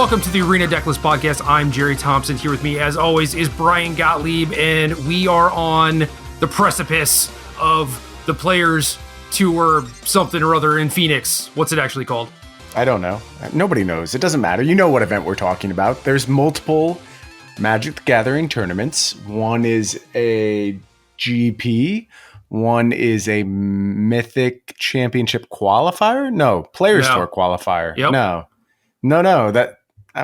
Welcome to the Arena Decklist Podcast. I'm Jerry Thompson. Here with me, as always, is Brian Gottlieb, and we are on the precipice of the Players Tour something or other in Phoenix. What's it actually called? I don't know. Nobody knows. It doesn't matter. You know what event we're talking about. There's multiple Magic the Gathering tournaments. One is a GP. One is a Mythic Championship qualifier. No, Players Tour qualifier. Yep. No. That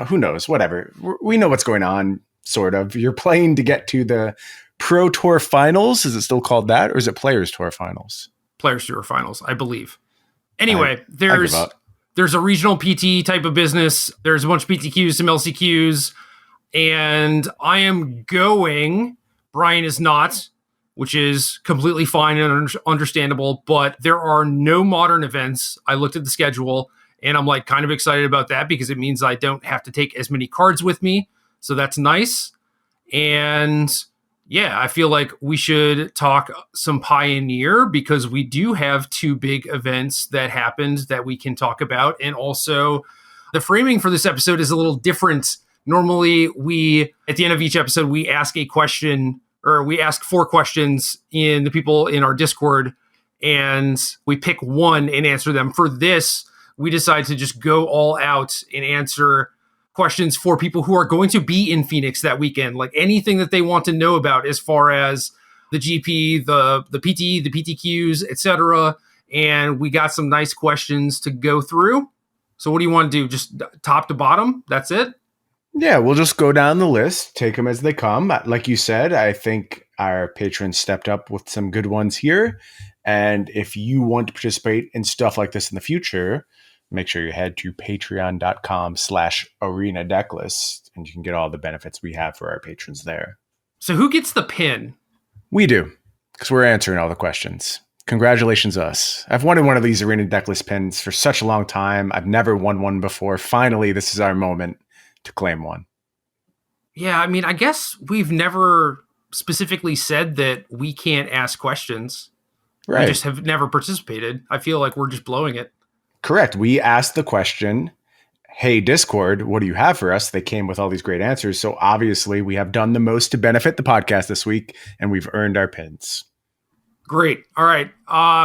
who knows? Whatever. We know what's going on. Sort of. You're playing to get to the Pro Tour Finals. Is it still called that, or is it Players Tour Finals? Players Tour Finals, I believe. Anyway, there's a regional PT type of business. There's a bunch of PTQs, some LCQs, and I am going. Brian is not, which is completely fine and understandable, but there are no modern events. I looked at the schedule, and I'm like kind of excited about that because it means I don't have to take as many cards with me. So that's nice. And yeah, I feel like we should talk some Pioneer because we do have two big events that happened that we can talk about. And also the framing for this episode is a little different. Normally at the end of each episode, we ask a question, or we ask 4 questions in the people in our Discord, and we pick one and answer them. For this, we decide to just go all out and answer questions for people who are going to be in Phoenix that weekend, like anything that they want to know about as far as the GP, the PT, the PTQs, etc. And we got some nice questions to go through. So what do you want to do? Just top to bottom? That's it? Yeah, we'll just go down the list, take them as they come. Like you said, I think our patrons stepped up with some good ones here. And if you want to participate in stuff like this in the future, make sure you head to patreon.com/arena decklist, and you can get all the benefits we have for our patrons there. So who gets the pin? We do, because we're answering all the questions. Congratulations, us. I've wanted one of these Arena Decklist pins for such a long time. I've never won one before. Finally, this is our moment to claim one. Yeah, I mean, I guess we've never specifically said that we can't ask questions. Right. We just have never participated. I feel like we're just blowing it. Correct. We asked the question, hey, Discord, what do you have for us? They came with all these great answers. So obviously we have done the most to benefit the podcast this week, and we've earned our pins. Great. All right.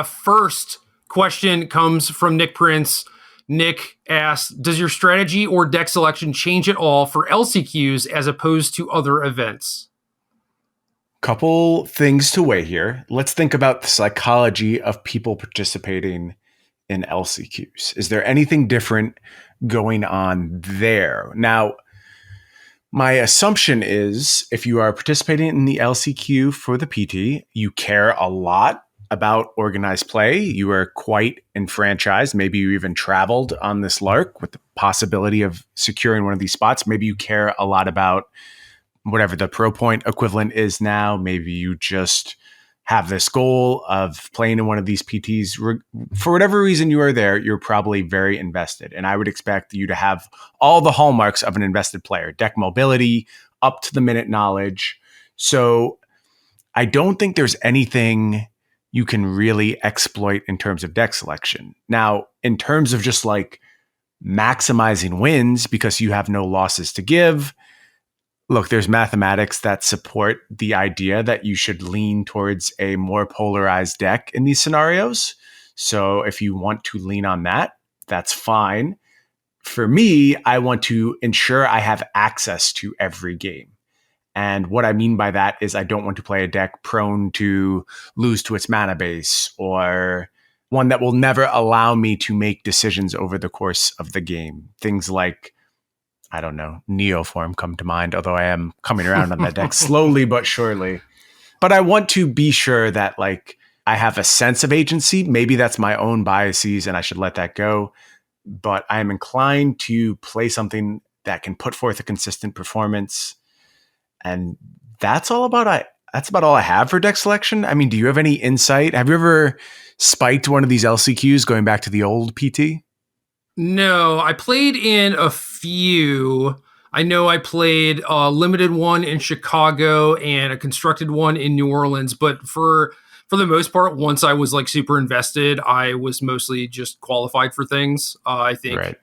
First question comes from Nick Prince. Nick asks, does your strategy or deck selection change at all for LCQs as opposed to other events? Couple things to weigh here. Let's think about the psychology of people participating in LCQs. Is there anything different going on there? Now, my assumption is if you are participating in the LCQ for the PT, you care a lot about organized play. You are quite enfranchised. Maybe you even traveled on this lark with the possibility of securing one of these spots. Maybe you care a lot about whatever the pro point equivalent is now. Maybe you just have this goal of playing in one of these PTs. For whatever reason you are there, you're probably very invested. And I would expect you to have all the hallmarks of an invested player: deck mobility, up to the minute knowledge. So I don't think there's anything you can really exploit in terms of deck selection. Now, in terms of just like maximizing wins because you have no losses to give, look, there's mathematics that support the idea that you should lean towards a more polarized deck in these scenarios. So if you want to lean on that, that's fine. For me, I want to ensure I have access to every game. And what I mean by that is I don't want to play a deck prone to lose to its mana base, or one that will never allow me to make decisions over the course of the game. Things like, I don't know, Neoform come to mind, although I am coming around on that deck slowly but surely. But I want to be sure that like I have a sense of agency. Maybe that's my own biases and I should let that go. But I am inclined to play something that can put forth a consistent performance. And that's about all I have for deck selection. I mean, do you have any insight? Have you ever spiked one of these LCQs going back to the old PT? No, I played in a few. I know I played a limited one in Chicago and a constructed one in New Orleans, but for the most part, once I was like super invested, I was mostly just qualified for things. I think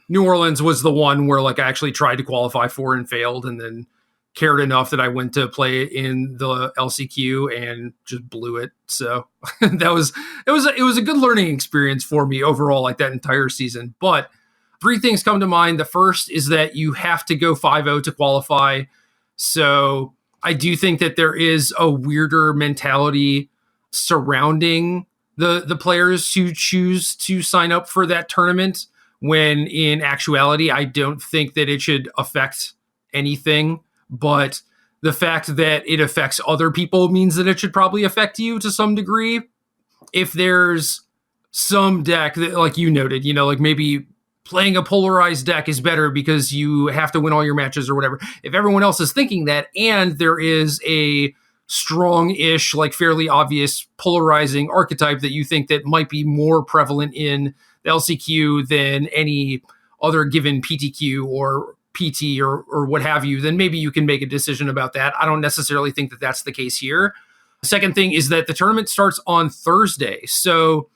New Orleans was the one where like I actually tried to qualify for and failed, and then cared enough that I went to play in the LCQ and just blew it. So it was a good learning experience for me overall, like that entire season. But three things come to mind. The first is that you have to go 5-0 to qualify. So I do think that there is a weirder mentality surrounding the players who choose to sign up for that tournament, when in actuality, I don't think that it should affect anything. But the fact that it affects other people means that it should probably affect you to some degree. If there's some deck that, like you noted, like maybe playing a polarized deck is better because you have to win all your matches or whatever. If everyone else is thinking that, and there is a strong-ish, like fairly obvious polarizing archetype that you think that might be more prevalent in the LCQ than any other given PTQ or PT or what have you, then maybe you can make a decision about that. I don't necessarily think that that's the case here. The second thing is that the tournament starts on Thursday. So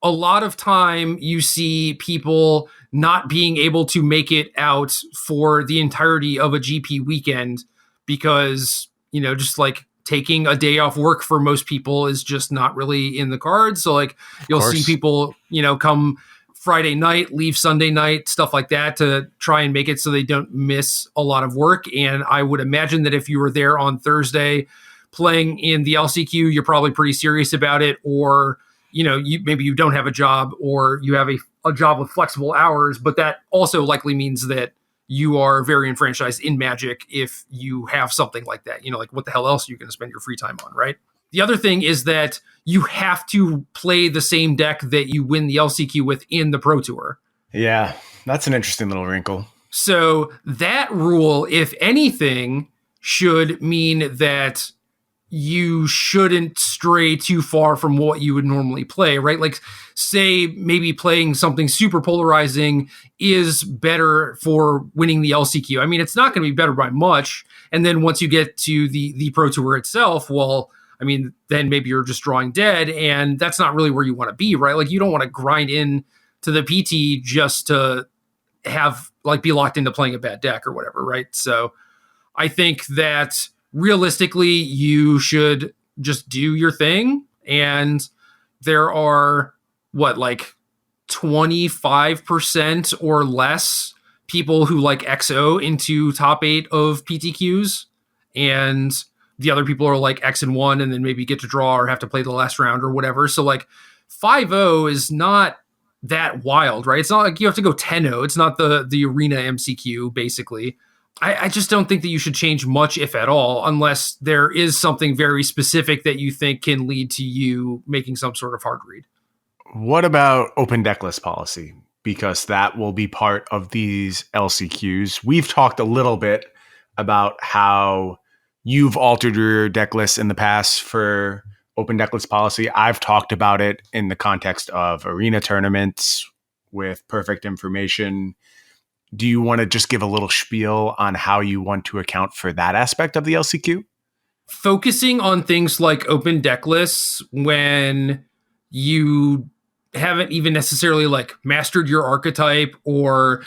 a lot of time you see people not being able to make it out for the entirety of a GP weekend because, just like taking a day off work for most people is just not really in the cards. So like you'll see people, come Friday night, leave Sunday night, stuff like that to try and make it so they don't miss a lot of work. And I would imagine that if you were there on Thursday playing in the LCQ, you're probably pretty serious about it, or maybe you don't have a job, or you have a job with flexible hours, but that also likely means that you are very enfranchised in Magic if you have something like that. Like what the hell else are you going to spend your free time on, right? The other thing is that you have to play the same deck that you win the LCQ with in the Pro Tour. Yeah, that's an interesting little wrinkle. So that rule, if anything, should mean that you shouldn't stray too far from what you would normally play, right? Like, say maybe playing something super polarizing is better for winning the LCQ. I mean, it's not going to be better by much. And then once you get to the Pro Tour itself, well, I mean, then maybe you're just drawing dead, and that's not really where you want to be, right? Like, you don't want to grind in to the PT just to have, like, be locked into playing a bad deck or whatever, right? So I think that realistically, you should just do your thing. And there are, 25% or less people who like XO into top 8 of PTQs. And the other people are like X and 1 and then maybe get to draw or have to play the last round or whatever. So like 5-0 is not that wild, right? It's not like you have to go 10-0. It's not the arena MCQ, basically. I just don't think that you should change much, if at all, unless there is something very specific that you think can lead to you making some sort of hard read. What about open deck list policy? Because that will be part of these LCQs. We've talked a little bit about how you've altered your deck list in the past for open deck list policy. I've talked about it in the context of arena tournaments with perfect information. Do you want to just give a little spiel on how you want to account for that aspect of the LCQ? Focusing on things like open deck lists when you haven't even necessarily like mastered your archetype or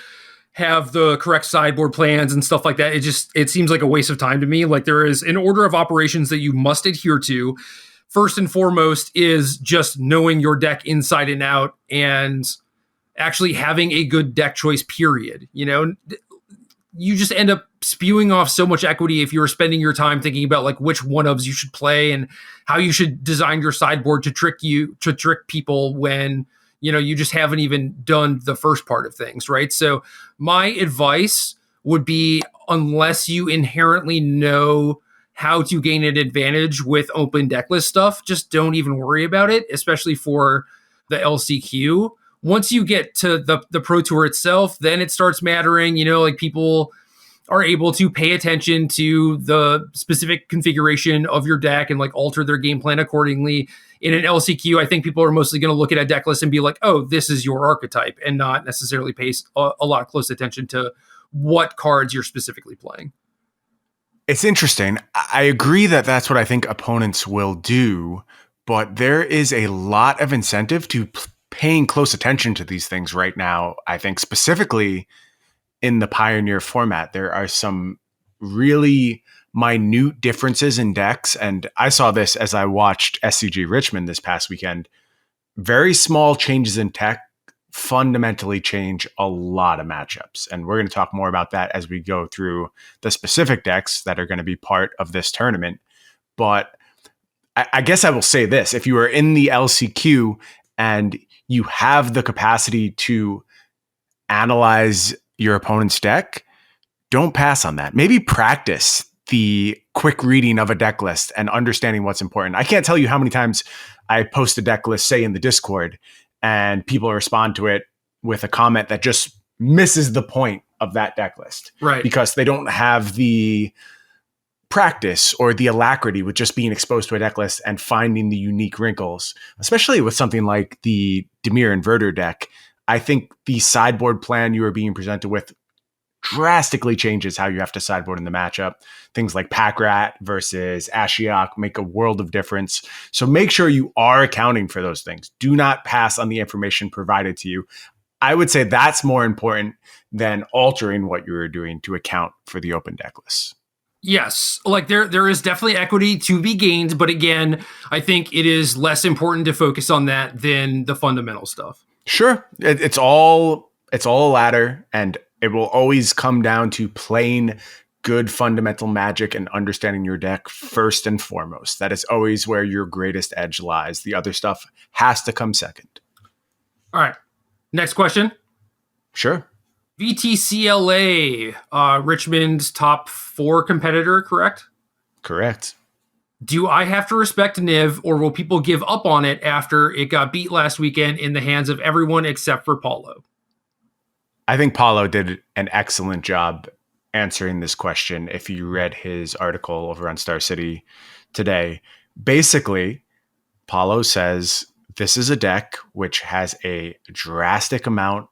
have the correct sideboard plans and stuff like that. It seems like a waste of time to me. Like, there is an order of operations that you must adhere to. First and foremost is just knowing your deck inside and out and actually having a good deck choice, period. You just end up spewing off so much equity if you're spending your time thinking about like which one-ofs you should play and how you should design your sideboard to trick people when, you just haven't even done the first part of things, right? So my advice would be, unless you inherently know how to gain an advantage with open deck list stuff, just don't even worry about it, especially for the LCQ. Once you get to the Pro Tour itself, then it starts mattering. Like, people are able to pay attention to the specific configuration of your deck and like alter their game plan accordingly. In an LCQ, I think people are mostly going to look at a deck list and be like, oh, this is your archetype, and not necessarily pay a lot of close attention to what cards you're specifically playing. It's interesting. I agree that that's what I think opponents will do, but there is a lot of incentive to paying close attention to these things right now. I think specifically in the Pioneer format, there are some really minute differences in decks. And I saw this as I watched SCG Richmond this past weekend. Very small changes in tech fundamentally change a lot of matchups. And we're going to talk more about that as we go through the specific decks that are going to be part of this tournament. But I guess I will say this. If you are in the LCQ and you have the capacity to analyze your opponent's deck, don't pass on that. Maybe practice the quick reading of a deck list and understanding what's important. I can't tell you how many times I post a deck list, say in the Discord, and people respond to it with a comment that just misses the point of that deck list. Right. Because they don't have the practice or the alacrity with just being exposed to a deck list and finding the unique wrinkles, especially with something like the Dimir Inverter deck. I think the sideboard plan you are being presented with drastically changes how you have to sideboard in the matchup. Things like Pack Rat versus Ashiok make a world of difference. So make sure you are accounting for those things. Do not pass on the information provided to you. I would say that's more important than altering what you are doing to account for the open deck lists. Yes, like there is definitely equity to be gained, but again, I think it is less important to focus on that than the fundamental stuff. Sure, it's all a ladder, and it will always come down to playing good fundamental Magic and understanding your deck first and foremost. That is always where your greatest edge lies. The other stuff has to come second. All right, next question. Sure. VTCLA, Richmond's top 4 competitor, correct? Correct. Do I have to respect Niv, or will people give up on it after it got beat last weekend in the hands of everyone except for Paulo? I think Paulo did an excellent job answering this question if you read his article over on Star City today. Basically, Paulo says this is a deck which has a drastic amount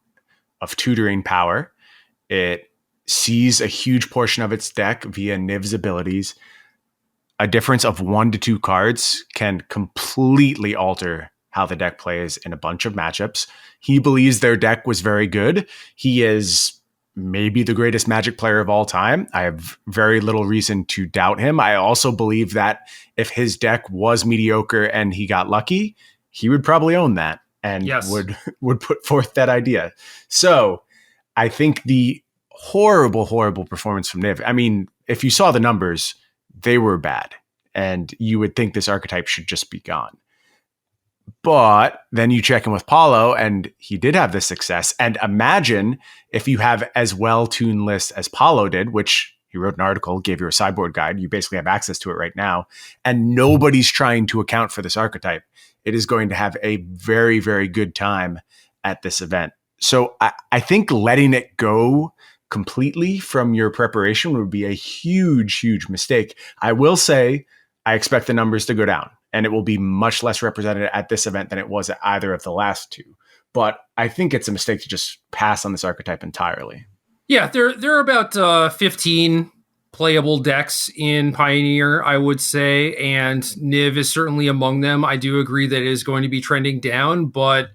of tutoring power. It sees a huge portion of its deck via Niv's abilities. A difference of 1 to 2 cards can completely alter how the deck plays in a bunch of matchups. He believes their deck was very good. He is maybe the greatest Magic player of all time. I have very little reason to doubt him. I also believe that if his deck was mediocre and he got lucky, he would probably own that and would put forth that idea. So I think the horrible performance from Niv, I mean, if you saw the numbers, they were bad. And you would think this archetype should just be gone. But then you check in with Paulo, and he did have this success. And imagine if you have as well-tuned lists as Paulo did, which he wrote an article, gave you a sideboard guide. You basically have access to it right now. And nobody's trying to account for this archetype. It is going to have a very, very good time at this event. So I think letting it go completely from your preparation would be a huge mistake. I will say I expect the numbers to go down, and it will be much less represented at this event than it was at either of the last 2. But I think it's a mistake to just pass on this archetype entirely. Yeah, there are about 15 playable decks in Pioneer, I would say, and Niv is certainly among them. I do agree that it is going to be trending down, but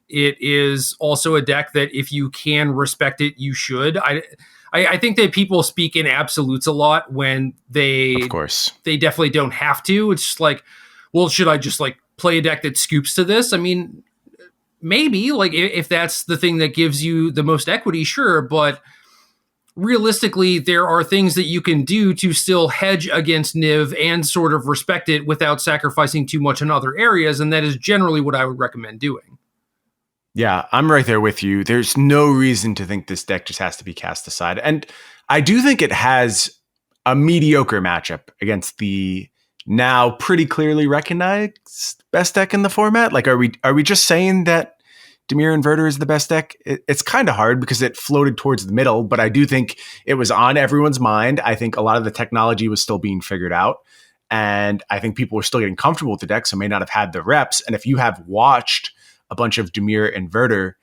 it is also a deck that if you can respect it, you should. I think that people speak in absolutes a lot when they definitely don't have to. It's just like, well, should I just like play a deck that scoops to this? I mean, maybe like if that's the thing that gives you the most equity, sure. But realistically, there are things that you can do to still hedge against Niv and sort of respect it without sacrificing too much in other areas. And that is generally what I would recommend doing. Yeah, I'm right there with you. There's no reason to think this deck just has to be cast aside. And I do think it has a mediocre matchup against the now pretty clearly recognized best deck in the format. Like, are we just saying that Dimir Inverter is the best deck? It's kind of hard because it floated towards the middle, but I do think it was on everyone's mind. I think a lot of the technology was still being figured out. And I think people were still getting comfortable with the deck, so may not have had the reps. And if you have watched a bunch of Dimir Inverter,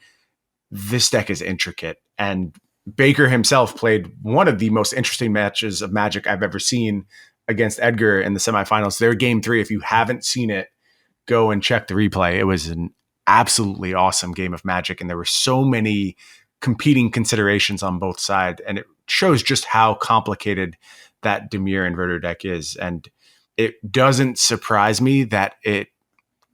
this deck is intricate. And Baker himself played one of the most interesting matches of Magic I've ever seen against Edgar in the semifinals. Their game 3, if you haven't seen it, go and check the replay. It was an absolutely awesome game of Magic, and there were so many competing considerations on both sides, and it shows just how complicated that Dimir Inverter deck is. And it doesn't surprise me that it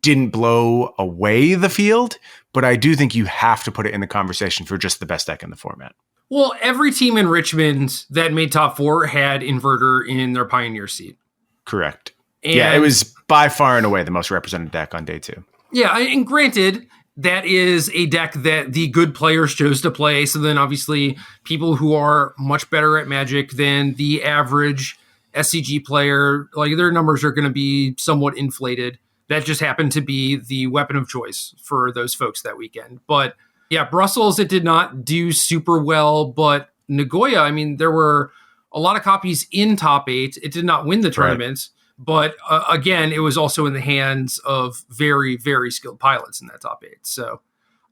didn't blow away the field, but I do think you have to put it in the conversation for just the best deck in the format. Well, every team in Richmond that made top 4 had Inverter in their Pioneer seat. Correct. And it was by far and away the most represented deck on day 2. Yeah, and granted, that is a deck that the good players chose to play. So then obviously people who are much better at Magic than the average SCG player, like their numbers are going to be somewhat inflated. That just happened to be the weapon of choice for those folks that weekend. But yeah, Brussels, it did not do super well. But Nagoya, I mean, there were a lot of copies in top 8. It did not win the tournament. Right. But again, it was also in the hands of very, very skilled pilots in that top 8. So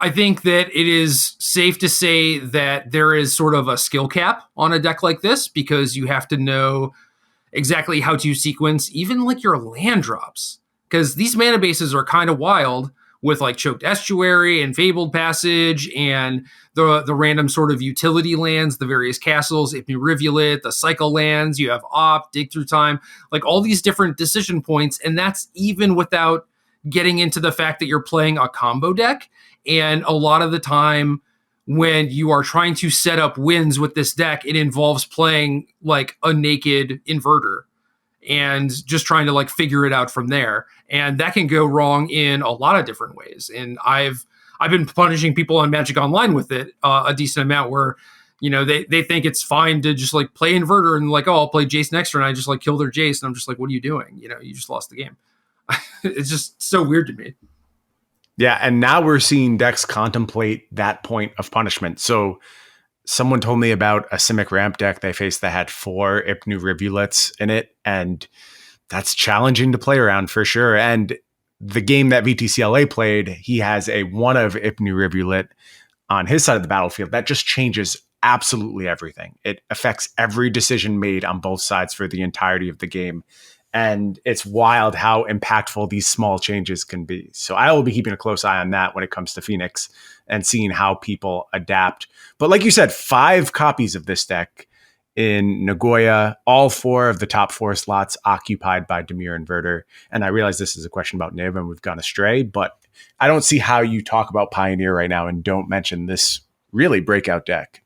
I think that it is safe to say that there is sort of a skill cap on a deck like this, because you have to know exactly how to sequence even like your land drops. Because these mana bases are kind of wild with like Choked Estuary and Fabled Passage and the random sort of utility lands, the various castles, Ipni Rivulet, the cycle lands, you have Opt, Dig Through Time, like all these different decision points. And that's even without getting into the fact that you're playing a combo deck. And a lot of the time when you are trying to set up wins with this deck, it involves playing like a naked Inverter and just trying to like figure it out from there. And that can go wrong in a lot of different ways. And I've been punishing people on Magic Online with it a decent amount, where, you know, they think it's fine to just like play Inverter and like, oh, I'll play Jace next turn. I just like kill their Jace. And I'm just like, what are you doing? You know, you just lost the game. It's just so weird to me. Yeah. And now we're seeing decks contemplate that point of punishment. So someone told me about a Simic ramp deck they faced that had 4 Ipnu Rivulets in it, and that's challenging to play around for sure. And the game that VTCLA played, he has a 1 of Ipnu Rivulet on his side of the battlefield. That just changes absolutely everything. It affects every decision made on both sides for the entirety of the game. And it's wild how impactful these small changes can be. So I will be keeping a close eye on that when it comes to Phoenix and seeing how people adapt. But like you said, 5 copies of this deck in Nagoya, all 4 of the top 4 slots occupied by Dimir Inverter. And I realize this is a question about Niv and we've gone astray, but I don't see how you talk about Pioneer right now and don't mention this really breakout deck.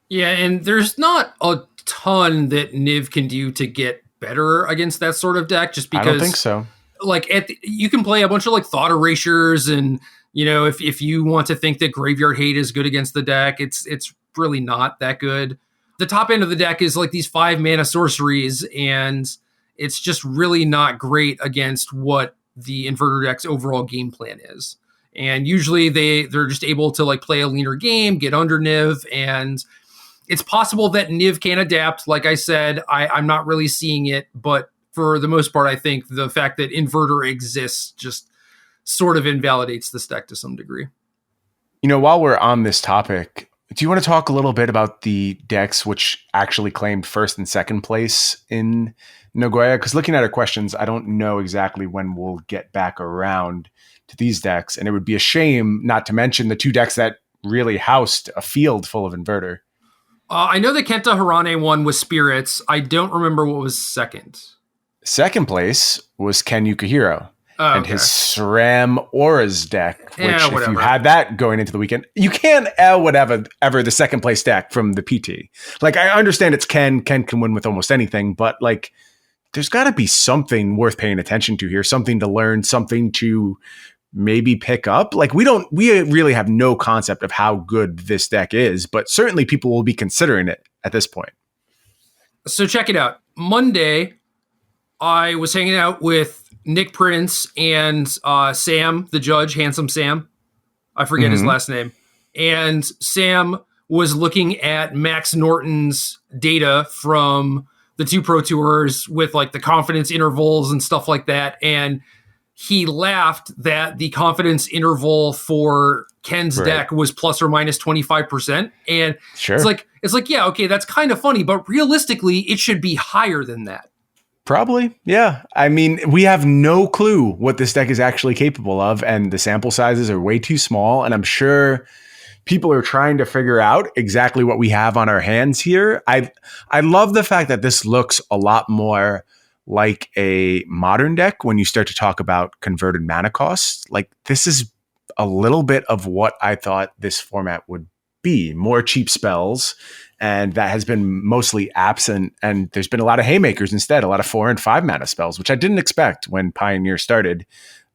Yeah, and there's not a ton that Niv can do to get better against that sort of deck, just because I don't think so. Like you can play a bunch of like Thought Erasures, and you know, if you want to think that Graveyard Hate is good against the deck, it's really not that good. The top end of the deck is like these 5 mana sorceries, and it's just really not great against what the Inverter deck's overall game plan is. And usually they're just able to like play a leaner game, get under Niv, and it's possible that Niv can adapt. Like I said, I'm not really seeing it, but for the most part, I think the fact that Inverter exists just sort of invalidates this deck to some degree. You know, while we're on this topic, do you want to talk a little bit about the decks which actually claimed 1st and 2nd place in Nagoya? Because looking at our questions, I don't know exactly when we'll get back around to these decks. And it would be a shame not to mention the 2 decks that really housed a field full of Inverter. I know that Kenta Harane won with Spirits. I don't remember what was second. Second place was Ken Yukihiro and his SRAM Auras deck, which if you had that going into the weekend, you can whatever the second place deck from the PT. Like, I understand it's Ken. Ken can win with almost anything, but like, there's got to be something worth paying attention to here, something to learn, something to maybe pick up. Like, we really have no concept of how good this deck is, but certainly people will be considering it at this point. So check it out. Monday, I was hanging out with Nick Prince and Sam, the judge, Handsome Sam. I forget his last name. And Sam was looking at Max Norton's data from the 2 Pro Tours with like the confidence intervals and stuff like that. And he laughed that the confidence interval for Ken's deck was plus or minus 25%. And it's like, yeah, okay, that's kind of funny, but realistically, it should be higher than that. Probably, yeah. I mean, we have no clue what this deck is actually capable of, and the sample sizes are way too small, and I'm sure people are trying to figure out exactly what we have on our hands here. I love the fact that this looks a lot more like a modern deck when you start to talk about converted mana costs. Like, this is a little bit of what I thought this format would be. More cheap spells, and that has been mostly absent. And there's been a lot of haymakers instead, a lot of 4 and 5 mana spells, which I didn't expect when Pioneer started.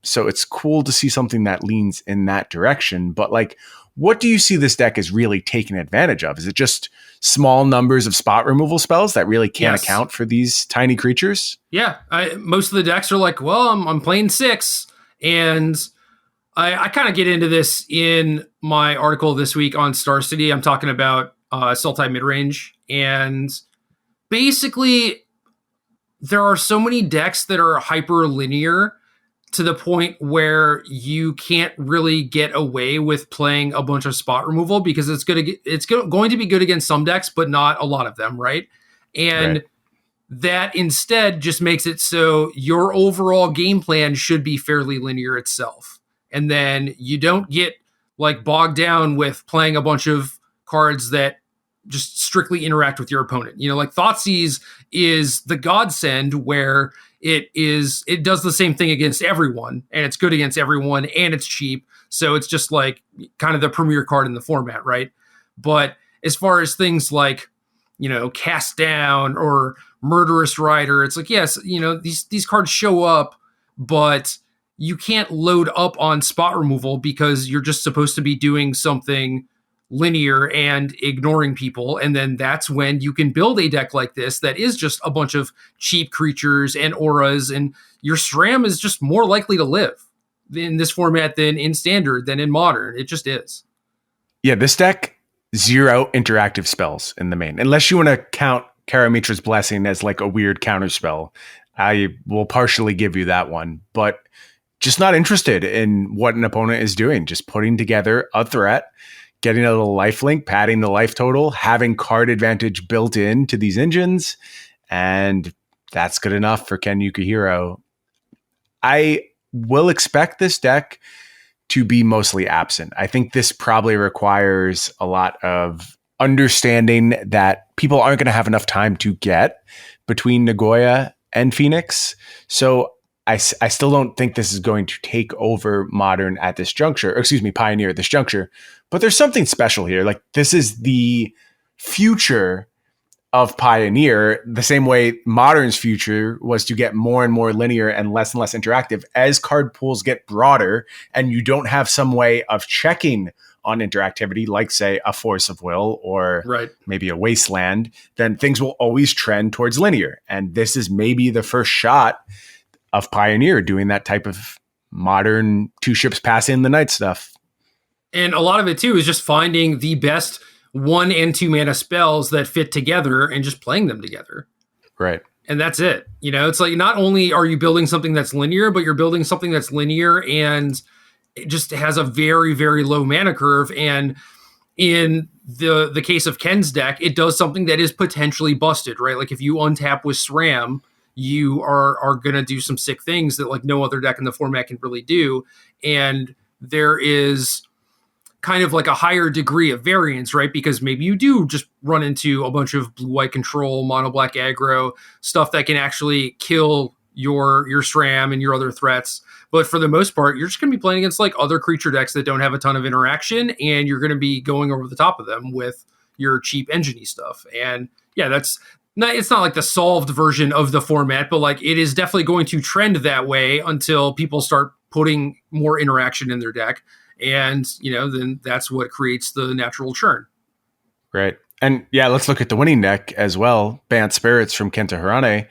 So it's cool to see something that leans in that direction. But like, what do you see this deck as really taking advantage of? Is it just small numbers of spot removal spells that really can't account for these tiny creatures? Yeah, most of the decks are like, well, I'm playing 6, and I kind of get into this in my article this week on Star City. I'm talking about Sultai midrange, and basically there are so many decks that are hyper linear to the point where you can't really get away with playing a bunch of spot removal because it's going to be good against some decks, but not a lot of them, right? And that instead just makes it so your overall game plan should be fairly linear itself. And then you don't get like bogged down with playing a bunch of cards that just strictly interact with your opponent. You know, like Thoughtseize is the godsend where it does the same thing against everyone, and it's good against everyone, and it's cheap. So it's just like kind of the premier card in the format, right? But as far as things like, you know, Cast Down or Murderous Rider, it's like, yes, you know, these cards show up, but you can't load up on spot removal because you're just supposed to be doing something linear and ignoring people. And then that's when you can build a deck like this that is just a bunch of cheap creatures and auras, and your SRAM is just more likely to live in this format than in standard, than in modern. It just is. Yeah, this deck, 0 interactive spells in the main. Unless you want to count Karamitra's Blessing as like a weird counter spell, I will partially give you that one. But just not interested in what an opponent is doing. Just putting together a threat, getting a little lifelink, padding the life total, having card advantage built into these engines, and that's good enough for Ken Yukihiro. I will expect this deck to be mostly absent. I think this probably requires a lot of understanding that people aren't going to have enough time to get between Nagoya and Phoenix. So I still don't think this is going to take over Modern at this juncture, or excuse me, Pioneer at this juncture. But there's something special here. Like, this is the future of Pioneer, the same way Modern's future was to get more and more linear and less interactive as card pools get broader and you don't have some way of checking on interactivity, like say a Force of Will or maybe a Wasteland, then things will always trend towards linear. And this is maybe the first shot of Pioneer doing that type of modern 2 ships passing the night stuff. And a lot of it too is just finding the best 1 and 2 mana spells that fit together and just playing them together. Right. And that's it. You know, it's like not only are you building something that's linear, but you're building something that's linear and it just has a very, very low mana curve. And in the case of Ken's deck, it does something that is potentially busted, right? Like if you untap with SRAM, you are going to do some sick things that like no other deck in the format can really do. And there is kind of like a higher degree of variance, right? Because maybe you do just run into a bunch of blue-white control, mono-black aggro, stuff that can actually kill your SRAM and your other threats. But for the most part, you're just going to be playing against like other creature decks that don't have a ton of interaction, and you're going to be going over the top of them with your cheap engine-y stuff. And yeah, it's not like the solved version of the format, but like it is definitely going to trend that way until people start putting more interaction in their deck. And, you know, then that's what creates the natural churn. Right. And yeah, let's look at the winning deck as well. Bant Spirits from Kenta Hirane.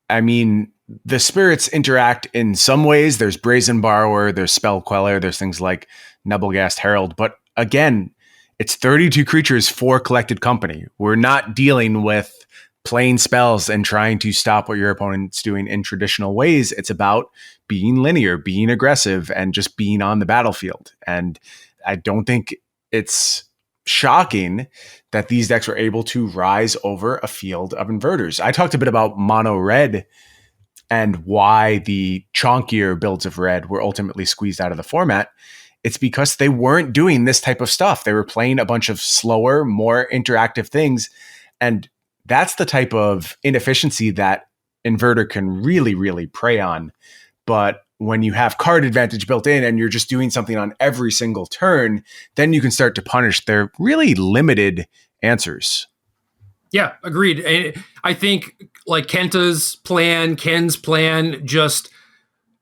I mean, the spirits interact in some ways. There's Brazen Borrower, there's Spell Queller, there's things like Nebelgast Herald. But again, it's 32 creatures for collected company. We're not dealing with playing spells and trying to stop what your opponent's doing in traditional ways. It's about being linear, being aggressive, and just being on the battlefield. And I don't think it's shocking that these decks were able to rise over a field of inverters. I talked a bit about mono red and why the chonkier builds of red were ultimately squeezed out of the format. It's because they weren't doing this type of stuff. They were playing a bunch of slower, more interactive things. And that's the type of inefficiency that Inverter can really, really prey on. But when you have card advantage built in and you're just doing something on every single turn, then you can start to punish their really limited answers. Yeah, agreed. I think like Ken's plan, just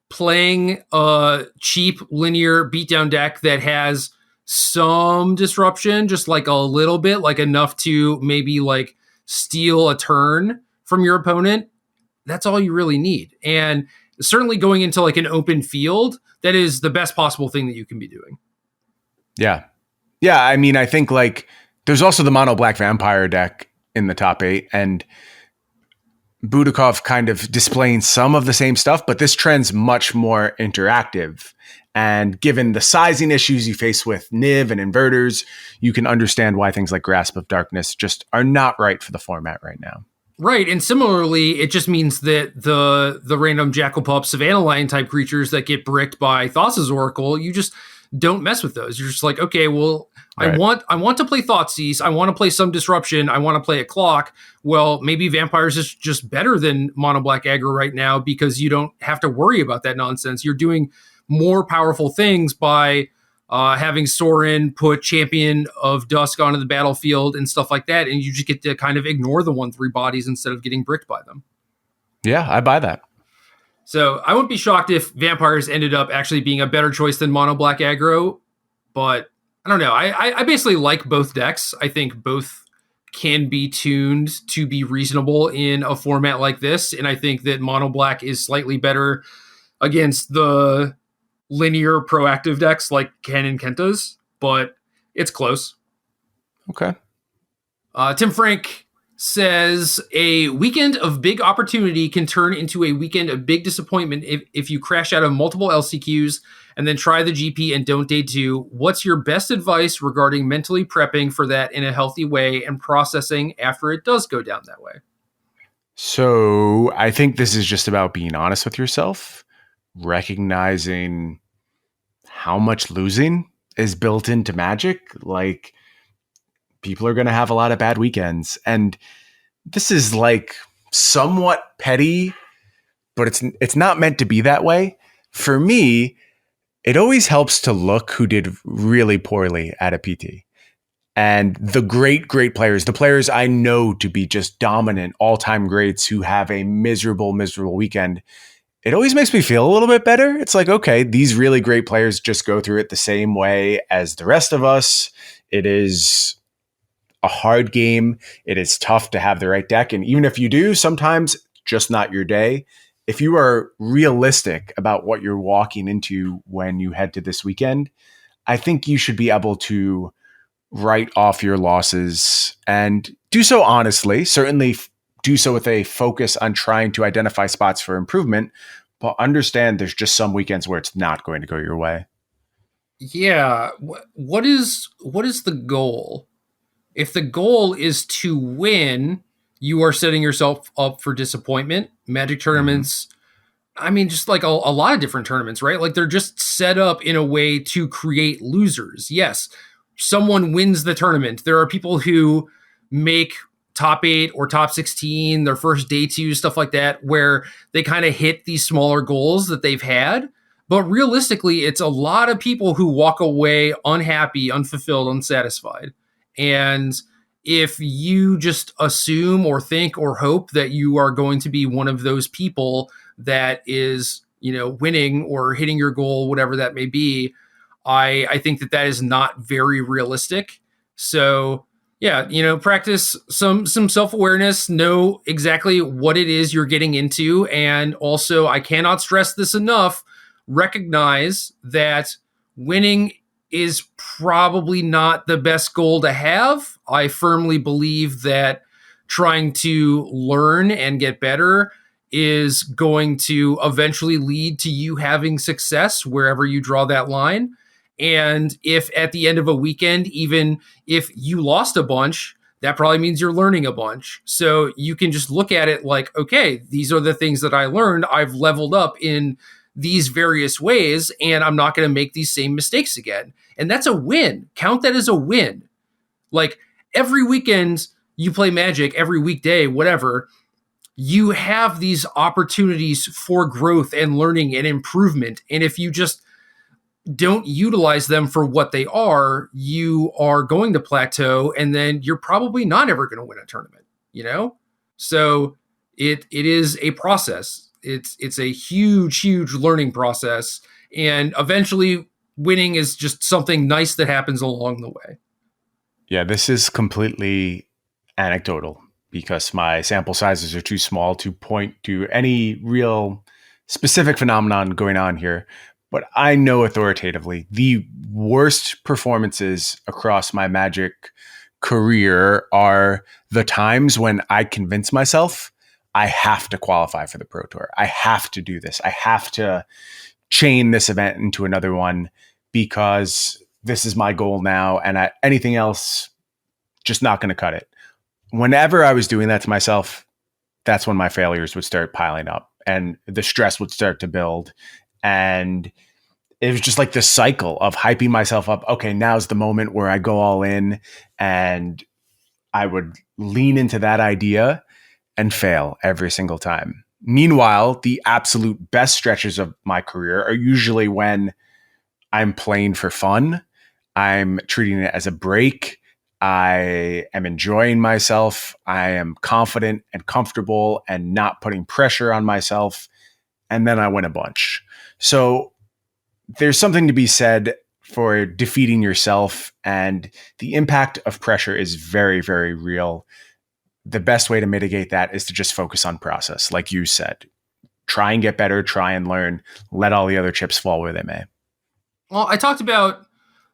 playing a cheap linear beatdown deck that has some disruption, just like a little bit, like enough to maybe like steal a turn from your opponent. That's all you really need. And certainly going into like an open field, that is the best possible thing that you can be doing. Yeah. Yeah. I mean, I think like there's also the mono black vampire deck in the top 8, and Budakov kind of displaying some of the same stuff, but this trend's much more interactive. And given the sizing issues you face with Niv and inverters, you can understand why things like Grasp of Darkness just are not right for the format right now. Right. And similarly, it just means that the random Jackal-Pup Savannah Lion type creatures that get bricked by Thassa's Oracle, you just don't mess with those. You're just like, okay, well, right. I want to play Thoughtseize. I want to play some disruption. I want to play a clock. Well, maybe Vampires is just better than mono black aggro right now because you don't have to worry about that nonsense. You're doing more powerful things by having Sorin put Champion of Dusk onto the battlefield and stuff like that, and you just get to kind of ignore the 1/3 bodies instead of getting bricked by them. Yeah, I buy that. So I wouldn't be shocked if Vampires ended up actually being a better choice than mono black aggro, but I don't know. I basically like both decks. I think both can be tuned to be reasonable in a format like this, and I think that mono black is slightly better against the linear proactive decks like Ken and Kenta's, but it's close. Okay. Tim Frank says a weekend of big opportunity can turn into a weekend of big disappointment if you crash out of multiple LCQs and then try the GP and don't day 2. What's your best advice regarding mentally prepping for that in a healthy way and processing after it does go down that way? So I think this is just about being honest with yourself, recognizing how much losing is built into Magic. Like, people are going to have a lot of bad weekends. And this is like somewhat petty, but it's not meant to be that way. For me, it always helps to look who did really poorly at a PT. And the great players, the players I know to be just dominant all-time greats who have a miserable weekend, it always makes me feel a little bit better. It's like, okay, these really great players just go through it the same way as the rest of us. It is a hard game. It is tough to have the right deck. And even if you do, sometimes just not your day. If you are realistic about what you're walking into when you head to this weekend, I think you should be able to write off your losses and do so honestly. Certainly do so with a focus on trying to identify spots for improvement, but understand there's just some weekends where it's not going to go your way. Yeah. What is the goal? If the goal is to win, you are setting yourself up for disappointment. Magic tournaments, I mean, just like a lot of different tournaments, right? Like they're just set up in a way to create losers. Yes, someone wins the tournament. There are people who make top 8 or top 16, their first day 2, stuff like that, where they kind of hit these smaller goals that they've had. But realistically, it's a lot of people who walk away unhappy, unfulfilled, unsatisfied. And if you just assume or think or hope that you are going to be one of those people that is, winning or hitting your goal, whatever that may be, I think that is not very realistic. So yeah, practice some self-awareness, know exactly what it is you're getting into. And also, I cannot stress this enough, recognize that winning is probably not the best goal to have. I firmly believe that trying to learn and get better is going to eventually lead to you having success wherever you draw that line. And if at the end of a weekend, even if you lost a bunch, that probably means you're learning a bunch. So you can just look at it like, okay, these are the things that I learned. I've leveled up in these various ways, and I'm not going to make these same mistakes again. And that's a win. Count that as a win. Like every weekend you play Magic, every weekday, whatever, you have these opportunities for growth and learning and improvement. And if you just don't utilize them for what they are, you are going to plateau, and then you're probably not ever going to win a tournament, you know? So it is a process. It's a huge learning process, and eventually winning is just something nice that happens along the way. Yeah, this is completely anecdotal because my sample sizes are too small to point to any real specific phenomenon going on here. But I know authoritatively the worst performances across my Magic career are the times when I convince myself I have to qualify for the Pro Tour. I have to do this. I have to chain this event into another one because this is my goal now, and anything else, just not going to cut it. Whenever I was doing that to myself, that's when my failures would start piling up and the stress would start to build. And it was just like this cycle of hyping myself up. Okay, now's the moment where I go all in, and I would lean into that idea and fail every single time. Meanwhile, the absolute best stretches of my career are usually when I'm playing for fun. I'm treating it as a break. I am enjoying myself. I am confident and comfortable and not putting pressure on myself. And then I win a bunch. So there's something to be said for defeating yourself, and the impact of pressure is very, very real. The best way to mitigate that is to just focus on process. Like you said, try and get better, try and learn, let all the other chips fall where they may. Well, I talked about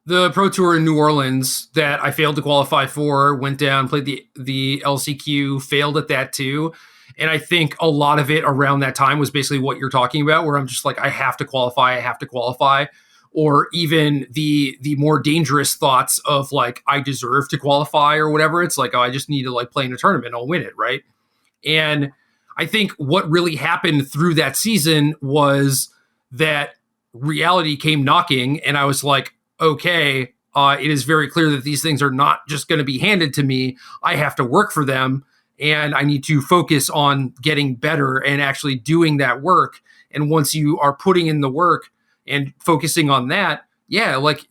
the Pro Tour in New Orleans that I failed to qualify for, went down, played the LCQ, failed at that too. And I think a lot of it around that time was basically what you're talking about, where I'm just like, I have to qualify. Or even the more dangerous thoughts of like, I deserve to qualify or whatever. It's like, oh, I just need to like play in a tournament, I'll win it, right? And I think what really happened through that season was that reality came knocking, and I was like, okay, it is very clear that these things are not just going to be handed to me. I have to work for them, and I need to focus on getting better and actually doing that work. And once you are putting in the work and focusing on that, yeah, like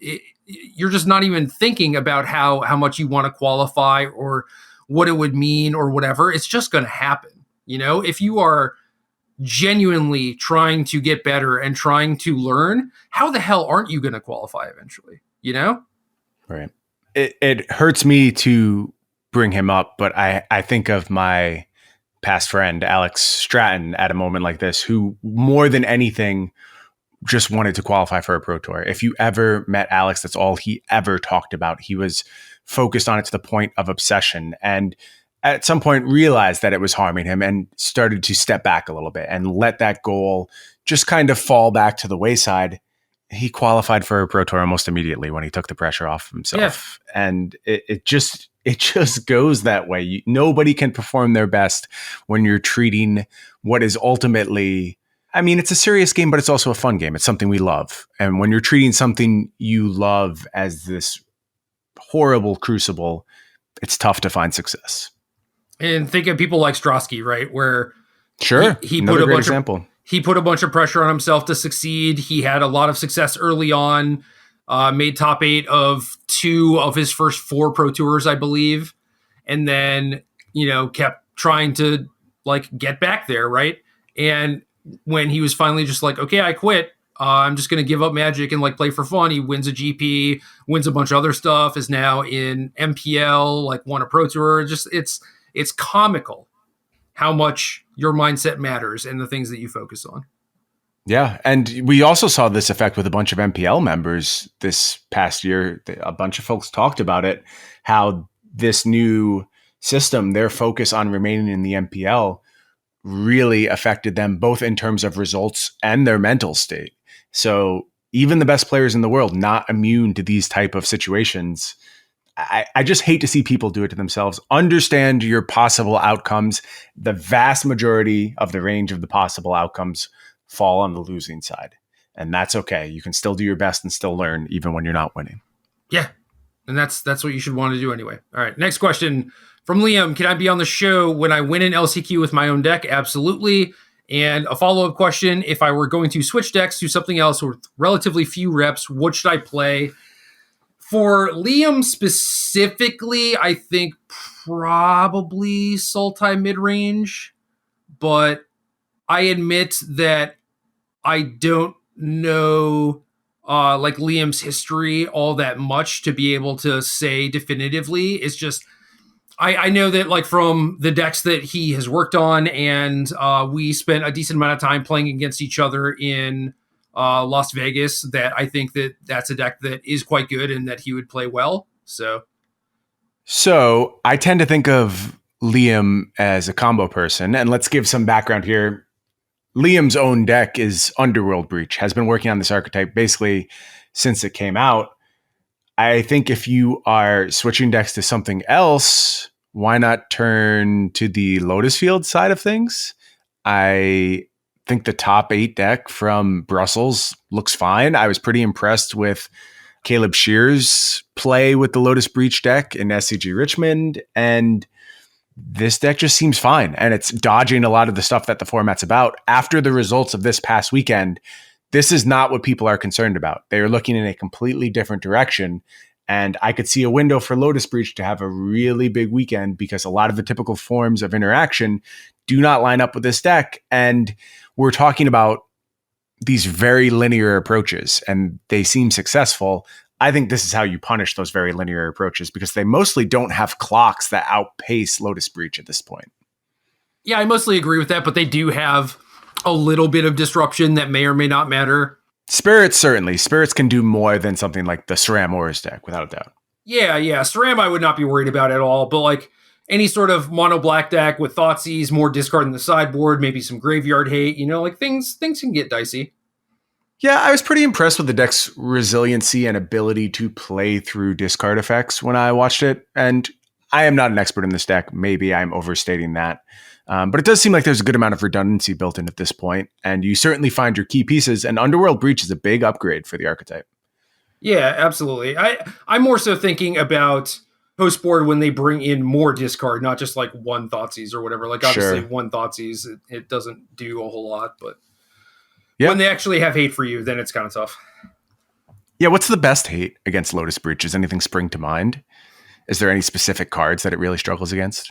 you're just not even thinking about how much you want to qualify or what it would mean or whatever. It's just going to happen. You know, if you are genuinely trying to get better and trying to learn, how the hell aren't you going to qualify eventually? You know? Right. It hurts me to bring him up, but I think of my past friend, Alex Stratton, at a moment like this, who more than anything just wanted to qualify for a Pro Tour. If you ever met Alex, that's all he ever talked about. He was focused on it to the point of obsession, and at some point realized that it was harming him and started to step back a little bit and let that goal just kind of fall back to the wayside. He qualified for a Pro Tour almost immediately when he took the pressure off himself. Yeah. And it just goes that way. Nobody can perform their best when you're treating what is ultimately, I mean, it's a serious game, but it's also a fun game. It's something we love. And when you're treating something you love as this horrible crucible, it's tough to find success. And think of people like Strosky, right? Where sure, he put a bunch of pressure on himself to succeed. He had a lot of success early on, made top 8 of 2 of his first 4 Pro Tours, I believe. And then, kept trying to like get back there. Right. And when he was finally just like, okay, I quit. I'm just going to give up Magic and like play for fun. He wins a GP, wins a bunch of other stuff, is now in MPL, like won a Pro Tour. Just it's comical how much your mindset matters and the things that you focus on. Yeah. And we also saw this effect with a bunch of MPL members this past year. A bunch of folks talked about it, how this new system, their focus on remaining in the MPL really affected them both in terms of results and their mental state. So even the best players in the world not immune to these type of situations. I just hate to see people do it to themselves. Understand your possible outcomes. The vast majority of the range of the possible outcomes fall on the losing side. And that's okay. You can still do your best and still learn even when you're not winning. Yeah. And that's what you should want to do anyway. All right. Next question from Liam. Can I be on the show when I win an LCQ with my own deck? Absolutely. And a follow-up question. If I were going to switch decks to something else with relatively few reps, what should I play? For Liam specifically, I think probably Sultai midrange, but I admit that I don't know like Liam's history all that much to be able to say definitively. It's just I know that like from the decks that he has worked on, and we spent a decent amount of time playing against each other in Las Vegas, that I think that that's a deck that is quite good and that he would play well. So I tend to think of Liam as a combo person, and let's give some background here. Liam's own deck is Underworld Breach, has been working on this archetype basically since it came out. I think if you are switching decks to something else, why not turn to the Lotus Field side of things? I think the top 8 deck from Brussels looks fine. I was pretty impressed with Caleb Shear's play with the Lotus Breach deck in SCG Richmond, and this deck just seems fine, and it's dodging a lot of the stuff that the format's about. After the results of this past weekend, this is not what people are concerned about. They are looking in a completely different direction, and I could see a window for Lotus Breach to have a really big weekend because a lot of the typical forms of interaction do not line up with this deck, and we're talking about these very linear approaches, and they seem successful. I think this is how you punish those very linear approaches because they mostly don't have clocks that outpace Lotus Breach at this point. Yeah, I mostly agree with that, but they do have a little bit of disruption that may or may not matter. Spirits, certainly. Spirits can do more than something like the Saram Ors deck, without a doubt. Yeah. Saram I would not be worried about at all, but like any sort of mono black deck with Thoughtseize, more discard in the sideboard, maybe some graveyard hate, like things can get dicey. Yeah, I was pretty impressed with the deck's resiliency and ability to play through discard effects when I watched it. And I am not an expert in this deck. Maybe I'm overstating that. But it does seem like there's a good amount of redundancy built in at this point. And you certainly find your key pieces. And Underworld Breach is a big upgrade for the archetype. Yeah, absolutely. I'm more so thinking about post-board when they bring in more discard, not just like one Thoughtseize or whatever. Like obviously one Thoughtseize, it doesn't do a whole lot, but when they actually have hate for you, then it's kind of tough. Yeah, what's the best hate against Lotus Breach? Does anything spring to mind? Is there any specific cards that it really struggles against?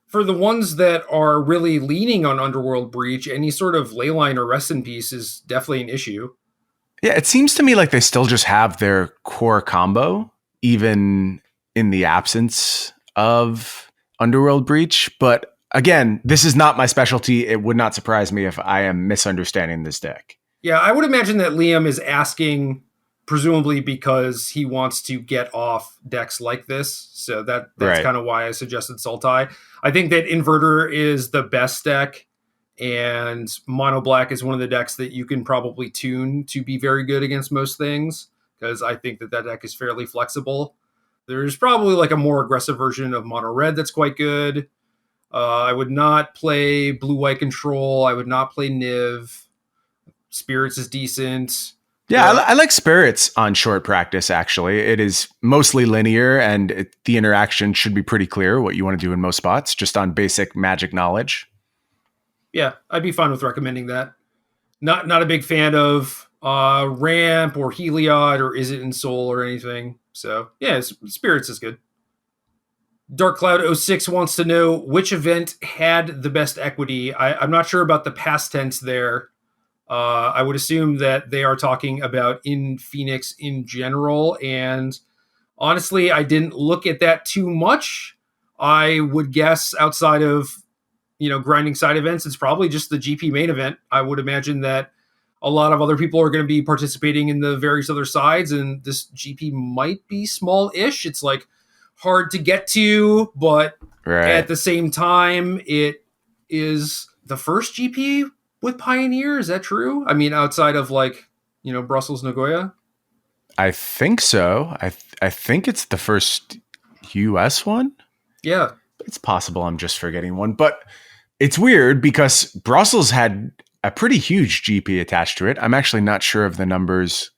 For the ones that are really leaning on Underworld Breach, any sort of Leyline or Rest in Peace is definitely an issue. Yeah, it seems to me like they still just have their core combo, even in the absence of Underworld Breach. But again, this is not my specialty. It would not surprise me if I am misunderstanding this deck. Yeah, I would imagine that Liam is asking presumably because he wants to get off decks like this. So that's kind of why I suggested Sultai. I think that Inverter is the best deck, and Mono Black is one of the decks that you can probably tune to be very good against most things, because I think that deck is fairly flexible. There's probably like a more aggressive version of Mono Red that's quite good. I would not play Blue-White Control. I would not play Niv. Spirits is decent. Yeah, I like Spirits on short practice, actually. It is mostly linear, and the interaction should be pretty clear what you want to do in most spots, just on basic Magic knowledge. Yeah, I'd be fine with recommending that. Not a big fan of Ramp or Heliod or Is It in Soul or anything. So, yeah, Spirits is good. Dark Cloud 06 wants to know which event had the best equity. I'm not sure about the past tense there. I would assume that they are talking about in Phoenix in general. And honestly, I didn't look at that too much. I would guess outside of, grinding side events, it's probably just the GP main event. I would imagine that a lot of other people are going to be participating in the various other sides, and this GP might be small-ish. It's like hard to get to, but at the same time, it is the first GP with Pioneer. Is that true? I mean, outside of like, Brussels, Nagoya? I think so. I think it's the first US one. Yeah. It's possible I'm just forgetting one, but it's weird because Brussels had a pretty huge GP attached to it. I'm actually not sure of the numbers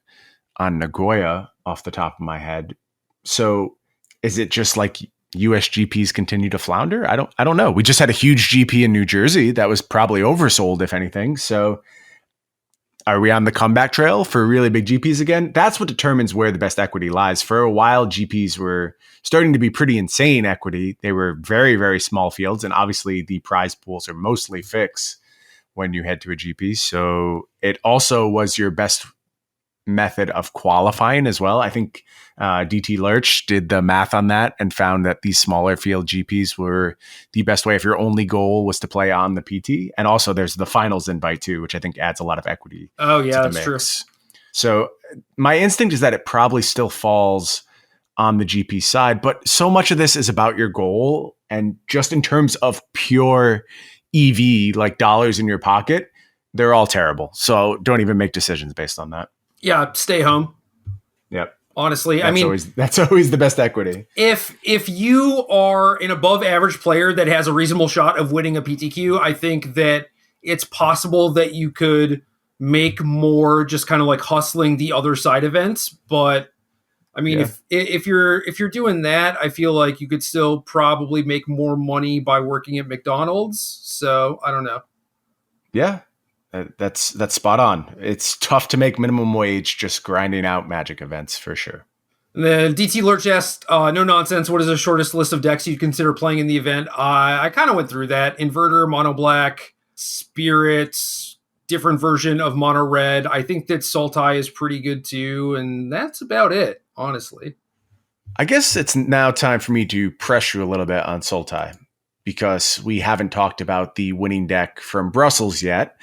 on Nagoya off the top of my head. So is it just like US GPs continue to flounder? I don't know. We just had a huge GP in New Jersey that was probably oversold, if anything. So are we on the comeback trail for really big GPs again? That's what determines where the best equity lies. For a while, GPs were starting to be pretty insane equity. They were very, very small fields. And obviously the prize pools are mostly fixed when you head to a GP. So it also was your best method of qualifying as well. I think DT Lurch did the math on that and found that these smaller field GPs were the best way if your only goal was to play on the PT. And also there's the finals invite too, which I think adds a lot of equity. Oh yeah, to the that's mix. true. So my instinct is that it probably still falls on the GP side, but so much of this is about your goal. And just in terms of pure EV, like dollars in your pocket, they're all terrible. So don't even make decisions based on that. Yeah, stay home. Yep. Honestly, that's always the best equity. If you are an above average player that has a reasonable shot of winning a PTQ, I think that it's possible that you could make more just kind of like hustling the other side events. But I mean, if you're doing that, I feel like you could still probably make more money by working at McDonald's. So I don't know. Yeah. That's spot on. It's tough to make minimum wage just grinding out Magic events for sure. And then DT Lurch asked, no nonsense, what is the shortest list of decks you'd consider playing in the event? I kind of went through that. Inverter, Mono Black, Spirits, different version of Mono Red. I think that Sultai is pretty good too. And that's about it, honestly. I guess it's now time for me to press you a little bit on Sultai because we haven't talked about the winning deck from Brussels yet.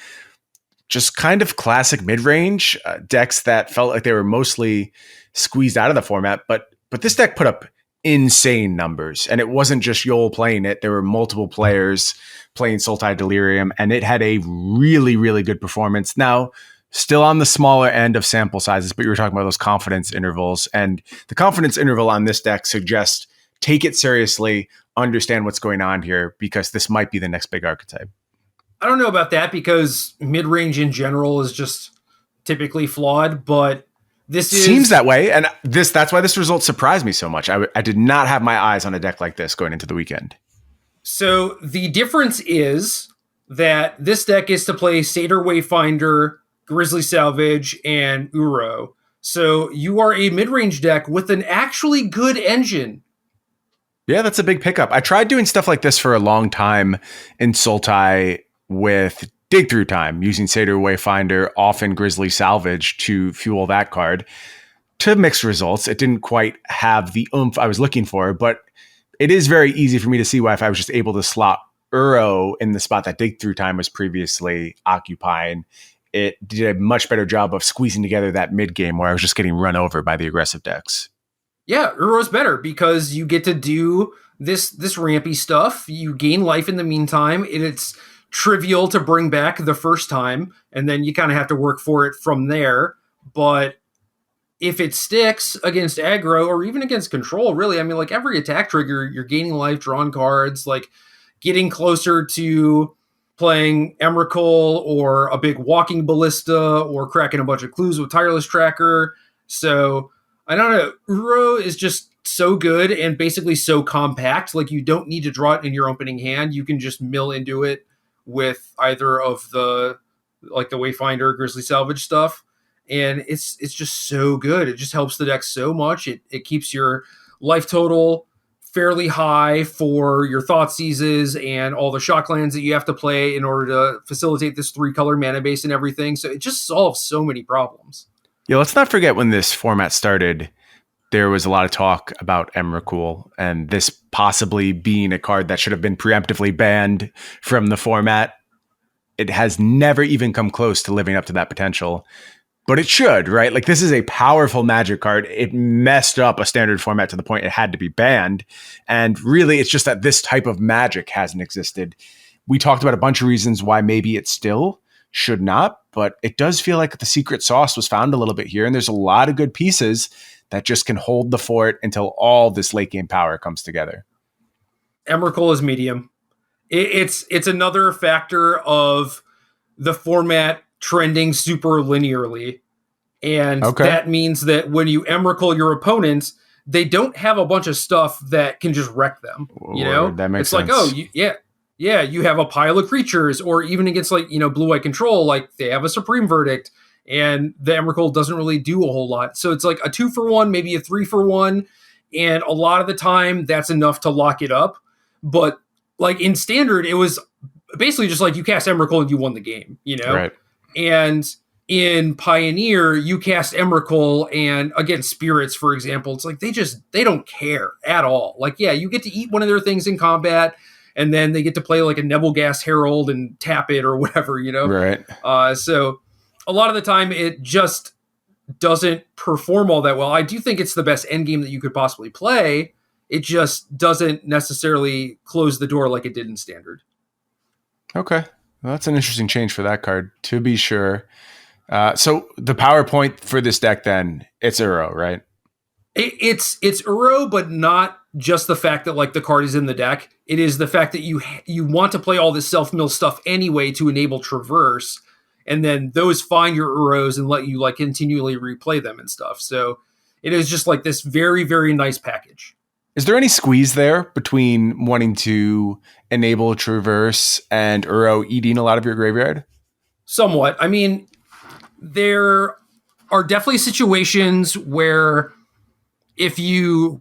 Just kind of classic mid-range decks that felt like they were mostly squeezed out of the format. But this deck put up insane numbers. And it wasn't just Yol playing it. There were multiple players playing Sultai Delirium. And it had a really, really good performance. Now, still on the smaller end of sample sizes, but you were talking about those confidence intervals. And the confidence interval on this deck suggests take it seriously, understand what's going on here, because this might be the next big archetype. I don't know about that because mid-range in general is just typically flawed, but this seems that way. And that's why this result surprised me so much. I did not have my eyes on a deck like this going into the weekend. So the difference is that this deck is to play Satyr Wayfinder, Grizzly Salvage, and Uro. So you are a mid-range deck with an actually good engine. Yeah, that's a big pickup. I tried doing stuff like this for a long time in Sultai with Dig Through Time, using Satyr Wayfinder, often Grizzly Salvage to fuel that card. To mixed results, it didn't quite have the oomph I was looking for, but it is very easy for me to see why if I was just able to slot Uro in the spot that Dig Through Time was previously occupying, it did a much better job of squeezing together that mid game where I was just getting run over by the aggressive decks. Yeah, Uro's better because you get to do this rampy stuff. You gain life in the meantime, and it's trivial to bring back the first time, and then you kind of have to work for it from there. But if it sticks against aggro or even against control, really, I mean, like every attack trigger, you're gaining life, drawing cards, like getting closer to playing Emrakul or a big walking ballista or cracking a bunch of clues with Tireless Tracker. So I don't know. Uro is just so good and basically so compact. Like you don't need to draw it in your opening hand. You can just mill into it with either of the like the Wayfinder, Grizzly Salvage stuff. And it's just so good. It just helps the deck so much. It keeps your life total fairly high for your Thoughtseizes and all the shock lands that you have to play in order to facilitate this 3-color mana base and everything. So it just solves so many problems. Yeah, let's not forget when this format started, there was a lot of talk about Emrakul and this possibly being a card that should have been preemptively banned from the format. It has never even come close to living up to that potential, but it should, right? Like this is a powerful Magic card. It messed up a standard format to the point it had to be banned. And really, it's just that this type of Magic hasn't existed. We talked about a bunch of reasons why maybe it still should not, but it does feel like the secret sauce was found a little bit here, and there's a lot of good pieces that just can hold the fort until all this late game power comes together. Emrakul is medium. It's another factor of the format trending super linearly. And that means that when you Emrakul your opponents, they don't have a bunch of stuff that can just wreck them. You know, that makes sense. Like, you have a pile of creatures, or even against like, blue-white control, like they have a Supreme Verdict, and the Emrakul doesn't really do a whole lot. So it's like a 2-for-1, maybe a 3-for-1. And a lot of the time that's enough to lock it up. But like in standard, it was basically just like you cast Emrakul and you won the game, Right. And in Pioneer, you cast Emrakul and against Spirits, for example, it's like they don't care at all. Like, yeah, you get to eat one of their things in combat, and then they get to play like a Nebelgast Herald and tap it or whatever, Right. So a lot of the time it just doesn't perform all that well. I do think it's the best endgame that you could possibly play. It just doesn't necessarily close the door like it did in standard. Okay. Well, that's an interesting change for that card, to be sure. So the PowerPoint for this deck, then, it's Uro, right? It's Uro, but not just the fact that like the card is in the deck. It is the fact that you want to play all this self-mill stuff anyway to enable Traverse, and then those find your Uros and let you like continually replay them and stuff. So it is just like this very, very nice package. Is there any squeeze there between wanting to enable Traverse and Uro eating a lot of your graveyard? Somewhat. I mean, there are definitely situations where if you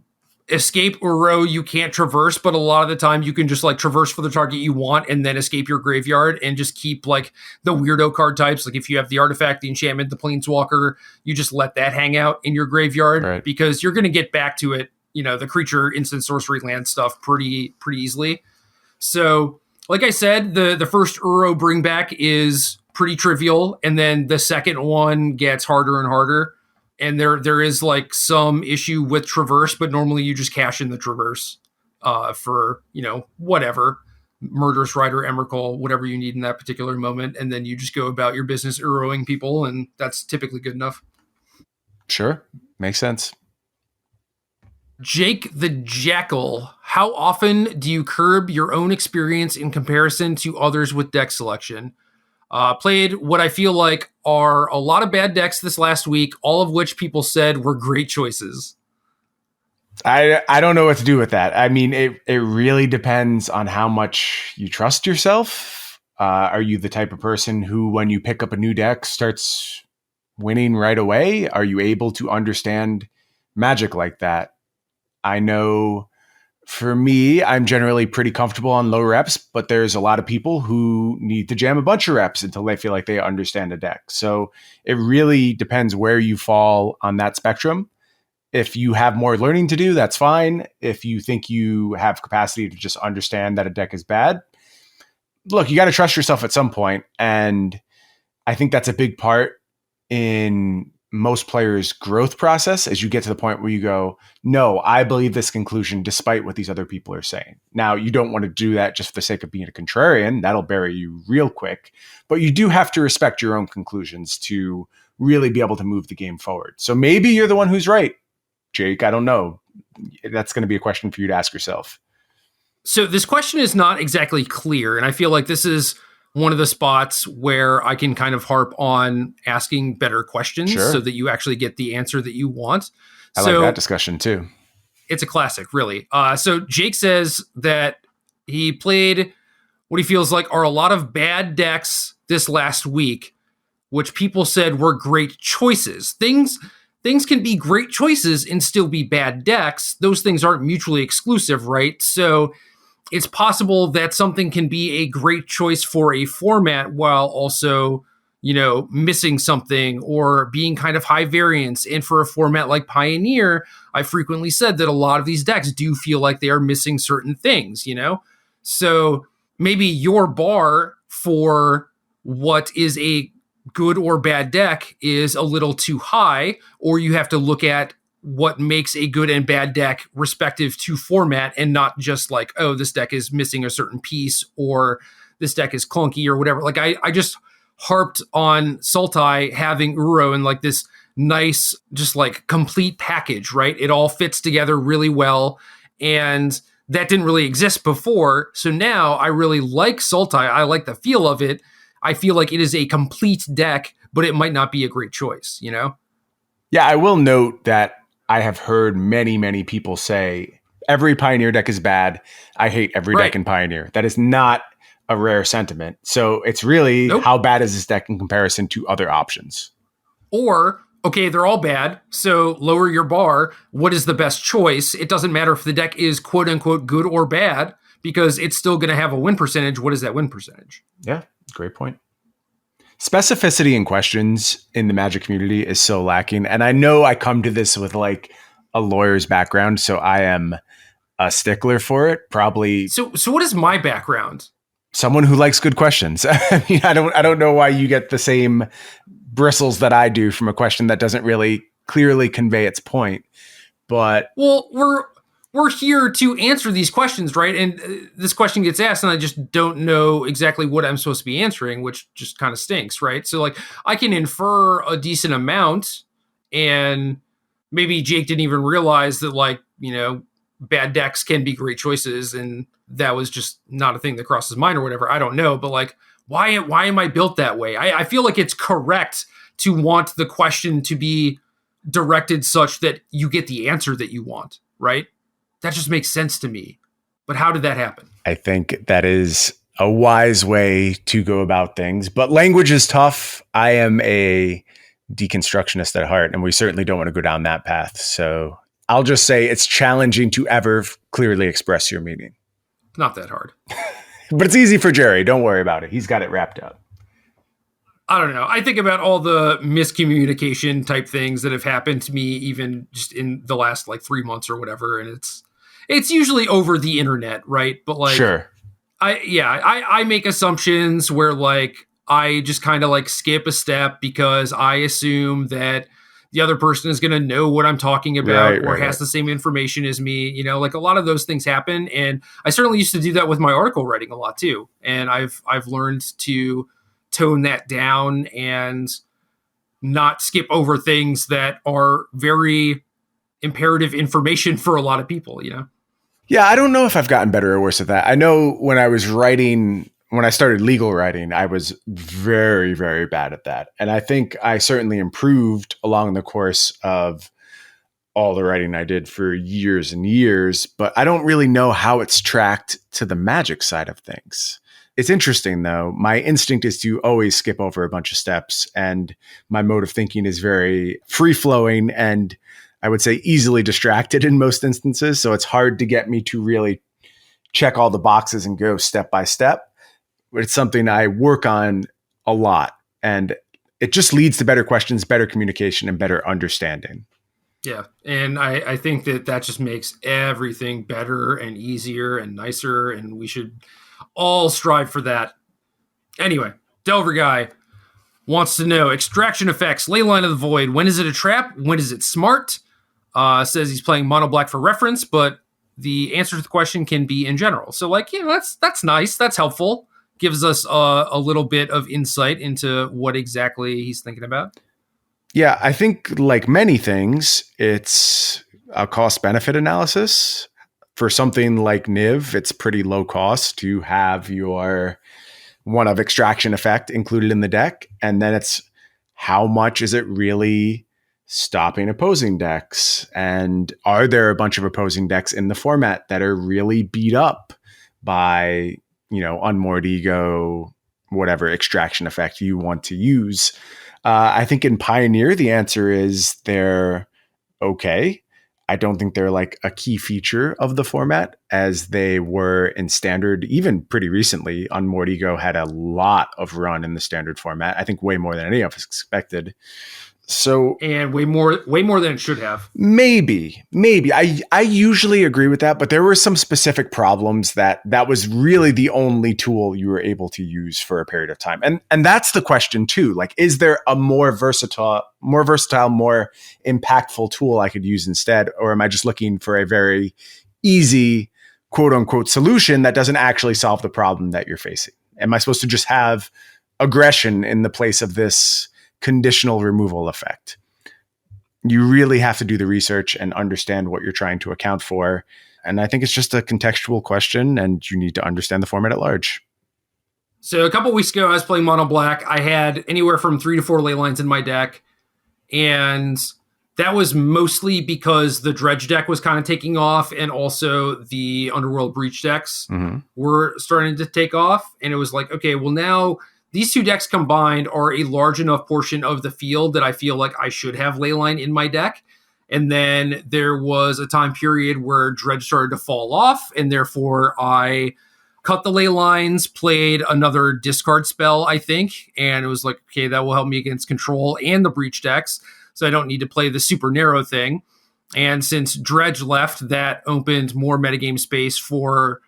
escape Uro, you can't Traverse, but a lot of the time you can just like Traverse for the target you want and then escape your graveyard and just keep like the weirdo card types. Like if you have the artifact, the enchantment, the planeswalker, you just let that hang out in your graveyard because you're going to get back to it, the creature, instant, sorcery, land stuff pretty easily. So like I said, the first Uro bring back is pretty trivial, and then the second one gets harder and harder. And there is like some issue with Traverse, but normally you just cash in the Traverse for, whatever, Murderous Rider, Emrakul, whatever you need in that particular moment. And then you just go about your business Uroing people, and that's typically good enough. Sure. Makes sense. Jake the Jackal, how often do you curb your own experience in comparison to others with deck selection? Played what I feel like are a lot of bad decks this last week, all of which people said were great choices. I don't know what to do with that. I mean, it really depends on how much you trust yourself. Are you the type of person who, when you pick up a new deck, starts winning right away? Are you able to understand Magic like that? I know for me, I'm generally pretty comfortable on low reps, but there's a lot of people who need to jam a bunch of reps until they feel like they understand a deck. So it really depends where you fall on that spectrum. If you have more learning to do, that's fine. If you think you have capacity to just understand that a deck is bad, look, you got to trust yourself at some point. And I think that's a big part in most players' growth process as you get to the point where you go, no, I believe this conclusion despite what these other people are saying. Now, you don't want to do that just for the sake of being a contrarian. That'll bury you real quick. But you do have to respect your own conclusions to really be able to move the game forward. So maybe you're the one who's right, Jake. I don't know. That's going to be a question for you to ask yourself. So this question is not exactly clear. And I feel like this is one of the spots where I can kind of harp on asking better questions so that you actually get the answer that you want. I like that discussion too. It's a classic, really. So Jake says that he played what he feels like are a lot of bad decks this last week, which people said were great choices. Things can be great choices and still be bad decks. Those things aren't mutually exclusive, right? So it's possible that something can be a great choice for a format while also, missing something or being kind of high variance. And for a format like Pioneer, I frequently said that a lot of these decks do feel like they are missing certain things, So maybe your bar for what is a good or bad deck is a little too high, or you have to look at what makes a good and bad deck respective to format and not just like, oh, this deck is missing a certain piece or this deck is clunky or whatever. Like I just harped on Sultai having Uro in like this nice, just like complete package, right? It all fits together really well. And that didn't really exist before. So now I really like Sultai. I like the feel of it. I feel like it is a complete deck, but it might not be a great choice, you know? Yeah, I will note that I have heard many, many people say every Pioneer deck is bad. I hate every deck in Pioneer. That is not a rare sentiment. So it's really how bad is this deck in comparison to other options? Or, okay, they're all bad, so lower your bar. What is the best choice? It doesn't matter if the deck is quote unquote good or bad, because it's still going to have a win percentage. What is that win percentage? Yeah, great point. Specificity in questions in the Magic community is so lacking. And I know I come to this with like a lawyer's background, so I am a stickler for it. Probably. So what is my background? Someone who likes good questions. I mean, I don't know why you get the same bristles that I do from a question that doesn't really clearly convey its point. But well, we're here to answer these questions, right? And this question gets asked and I just don't know exactly what I'm supposed to be answering, which just kind of stinks, right? So like I can infer a decent amount, and maybe Jake didn't even realize that, like, you know, bad decks can be great choices, and that was just not a thing that crossed his mind or whatever. I don't know, but like, why am I built that way? I feel like it's correct to want the question to be directed such that you get the answer that you want, right? That just makes sense to me. But how did that happen? I think that is a wise way to go about things. But language is tough. I am a deconstructionist at heart, and we certainly don't want to go down that path. So I'll just say it's challenging to ever clearly express your meaning. Not that hard. But it's easy for Gerry. Don't worry about it. He's got it wrapped up. I don't know. I think about all the miscommunication type things that have happened to me, even just in the last like 3 months or whatever. And it's usually over the internet, right? But like, sure. I make assumptions where like I just kind of like skip a step because I assume that the other person is going to know what I'm talking about or has the same information as me. You know, like a lot of those things happen. And I certainly used to do that with my article writing a lot too. And I've learned to tone that down and not skip over things that are very imperative information for a lot of people, you know? Yeah, I don't know if I've gotten better or worse at that. I know when I started legal writing, I was very, very bad at that. And I think I certainly improved along the course of all the writing I did for years and years, but I don't really know how it's tracked to the Magic side of things. It's interesting, though. My instinct is to always skip over a bunch of steps, and my mode of thinking is very free-flowing and I would say easily distracted in most instances. So it's hard to get me to really check all the boxes and go step by step. But it's something I work on a lot, and it just leads to better questions, better communication, and better understanding. Yeah. And I think that just makes everything better and easier and nicer, and we should all strive for that. Anyway, Delver Guy wants to know extraction effects, Leyline of the Void. When is it a trap? When is it smart? Says he's playing mono black for reference, but the answer to the question can be in general. So like, you know, that's nice. That's helpful. Gives us a little bit of insight into what exactly he's thinking about. Yeah, I think like many things, it's a cost-benefit analysis. For something like Niv, it's pretty low cost to have your one of extraction effect included in the deck. And then it's how much is it really stopping opposing decks? And are there a bunch of opposing decks in the format that are really beat up by, you know, Unmoored Ego, whatever extraction effect you want to use? I think in Pioneer, the answer is they're okay. I don't think they're like a key feature of the format as they were in Standard. Even pretty recently, Unmoored Ego had a lot of run in the Standard format. I think way more than any of us expected. So, and way more than it should have. Maybe. I usually agree with that, but there were some specific problems that was really the only tool you were able to use for a period of time. And that's the question too. Like, is there a more versatile, more impactful tool I could use instead? Or am I just looking for a very easy, quote unquote, solution that doesn't actually solve the problem that you're facing? Am I supposed to just have aggression in the place of this conditional removal effect. You really have to do the research and understand what you're trying to account for. And I think it's just a contextual question, and you need to understand the format at large. So a couple weeks ago, I was playing Mono Black. I had anywhere from 3 to 4 ley lines in my deck. And that was mostly because the Dredge deck was kind of taking off, and also the Underworld Breach decks were starting to take off. And it was like, okay, well now these two decks combined are a large enough portion of the field that I feel like I should have Leyline in my deck. And then there was a time period where Dredge started to fall off, and therefore I cut the ley lines, played another discard spell, I think, and it was like, okay, that will help me against control and the breach decks, so I don't need to play the super narrow thing. And since Dredge left, that opened more metagame space for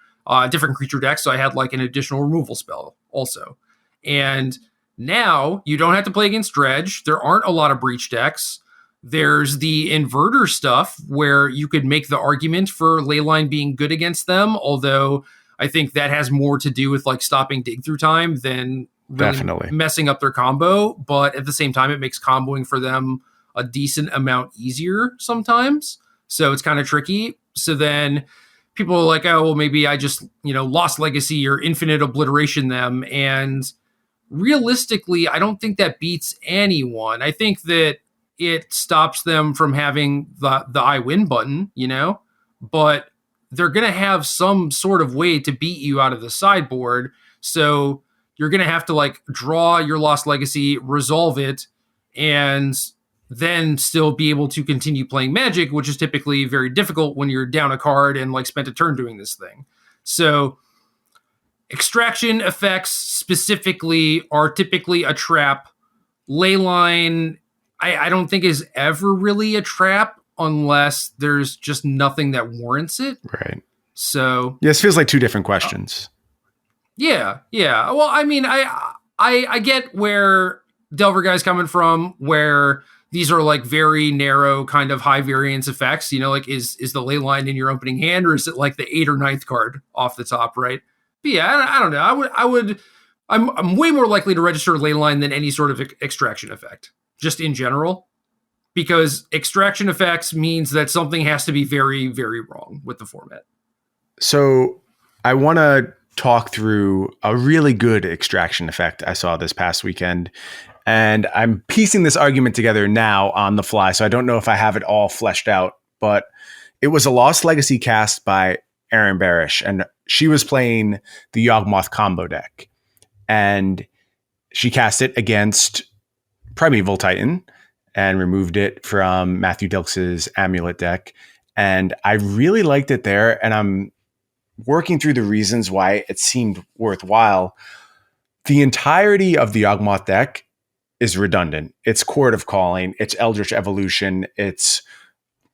different creature decks, so I had like an additional removal spell also. And now you don't have to play against Dredge. There aren't a lot of breach decks. There's the inverter stuff where you could make the argument for Leyline being good against them, although I think that has more to do with like stopping dig through time than really messing up their combo. But at the same time, it makes comboing for them a decent amount easier sometimes. So it's kind of tricky. So then people are like, oh, well, maybe I just, Lost Legacy or Infinite Obliteration them. And realistically, I don't think that beats anyone. I think that it stops them from having the I win button, but they're going to have some sort of way to beat you out of the sideboard. So you're going to have to like draw your Lost Legacy, resolve it, and then still be able to continue playing Magic, which is typically very difficult when you're down a card and like spent a turn doing this thing. So extraction effects specifically are typically a trap. Leyline, I don't think is ever really a trap unless there's just nothing that warrants it. Right. So yeah, this feels like two different questions. Yeah. Well, I mean, I get where Delver Guy's coming from, where these are like very narrow kind of high variance effects, like is the ley line in your opening hand, or is it like the 8th or 9th card off the top, right? But yeah, I don't know. I'm way more likely to register ley line than any sort of extraction effect, just in general, because extraction effects means that something has to be very, very wrong with the format. So I want to talk through a really good extraction effect I saw this past weekend. And I'm piecing this argument together now on the fly, so I don't know if I have it all fleshed out, but it was a Lost Legacy cast by Erin Barish, and she was playing the Yawgmoth combo deck. And she cast it against Primeval Titan and removed it from Matthew Dilks' Amulet deck. And I really liked it there, and I'm working through the reasons why it seemed worthwhile. The entirety of the Yawgmoth deck is redundant. It's Chord of Calling, it's Eldritch Evolution, it's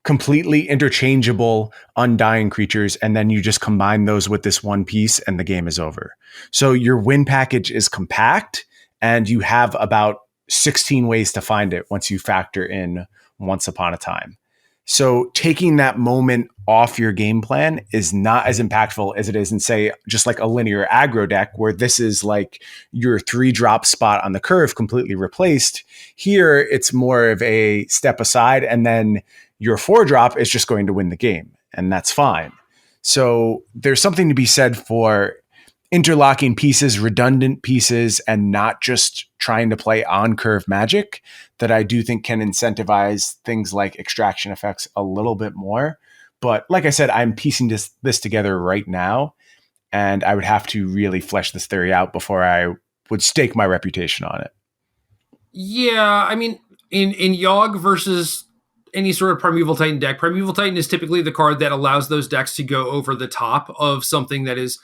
completely interchangeable undying creatures, and then you just combine those with this one piece and the game is over. So your win package is compact, and you have about 16 ways to find it once you factor in Once Upon a Time. So taking that moment off your game plan is not as impactful as it is in, say, just like a linear aggro deck, where this is like your 3-drop spot on the curve completely replaced. Here, it's more of a step aside, and then your 4-drop is just going to win the game, and that's fine. So there's something to be said for interlocking pieces, redundant pieces, and not just trying to play on-curve Magic that I do think can incentivize things like extraction effects a little bit more. But like I said, I'm piecing this together right now, and I would have to really flesh this theory out before I would stake my reputation on it. Yeah, I mean, in Yawg versus any sort of Primeval Titan deck, Primeval Titan is typically the card that allows those decks to go over the top of something that is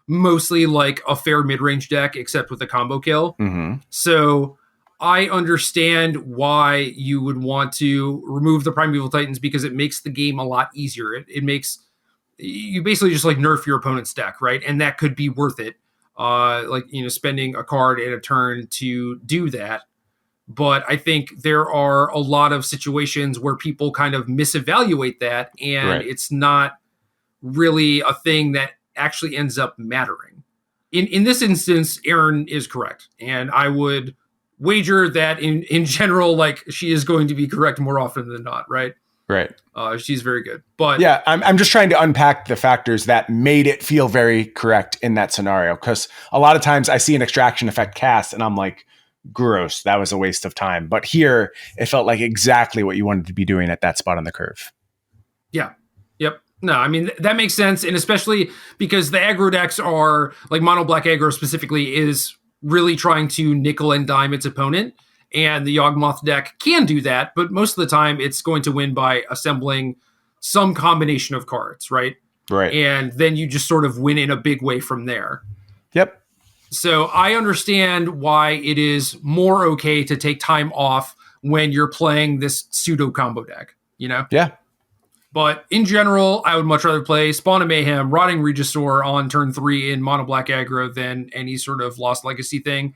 mostly like a fair mid-range deck, except with a combo kill. Mm-hmm. So I understand why you would want to remove the Primeval Titans, because it makes the game a lot easier. It makes you basically just like nerf your opponent's deck, right? And that could be worth it. Spending a card in a turn to do that. But I think there are a lot of situations where people kind of misevaluate that, and It's not really a thing that actually ends up mattering. in this instance, Aaron is correct. And I would wager that in general, like, she is going to be correct more often than not, right? Right. She's very good. But yeah, I'm just trying to unpack the factors that made it feel very correct in that scenario. Because a lot of times I see an extraction effect cast and I'm like, gross, that was a waste of time. But here, it felt like exactly what you wanted to be doing at that spot on the curve. Yeah. Yep. No, I mean, that makes sense. And especially because the aggro decks are, like, mono black aggro specifically is really trying to nickel and dime its opponent. And the Yawgmoth deck can do that, but most of the time it's going to win by assembling some combination of cards, right? Right. And then you just sort of win in a big way from there. Yep. So I understand why it is more okay to take time off when you're playing this pseudo combo deck, you know? Yeah. But in general, I would much rather play Spawn of Mayhem, Rotting Regisaur on turn 3 in mono black aggro than any sort of Lost Legacy thing,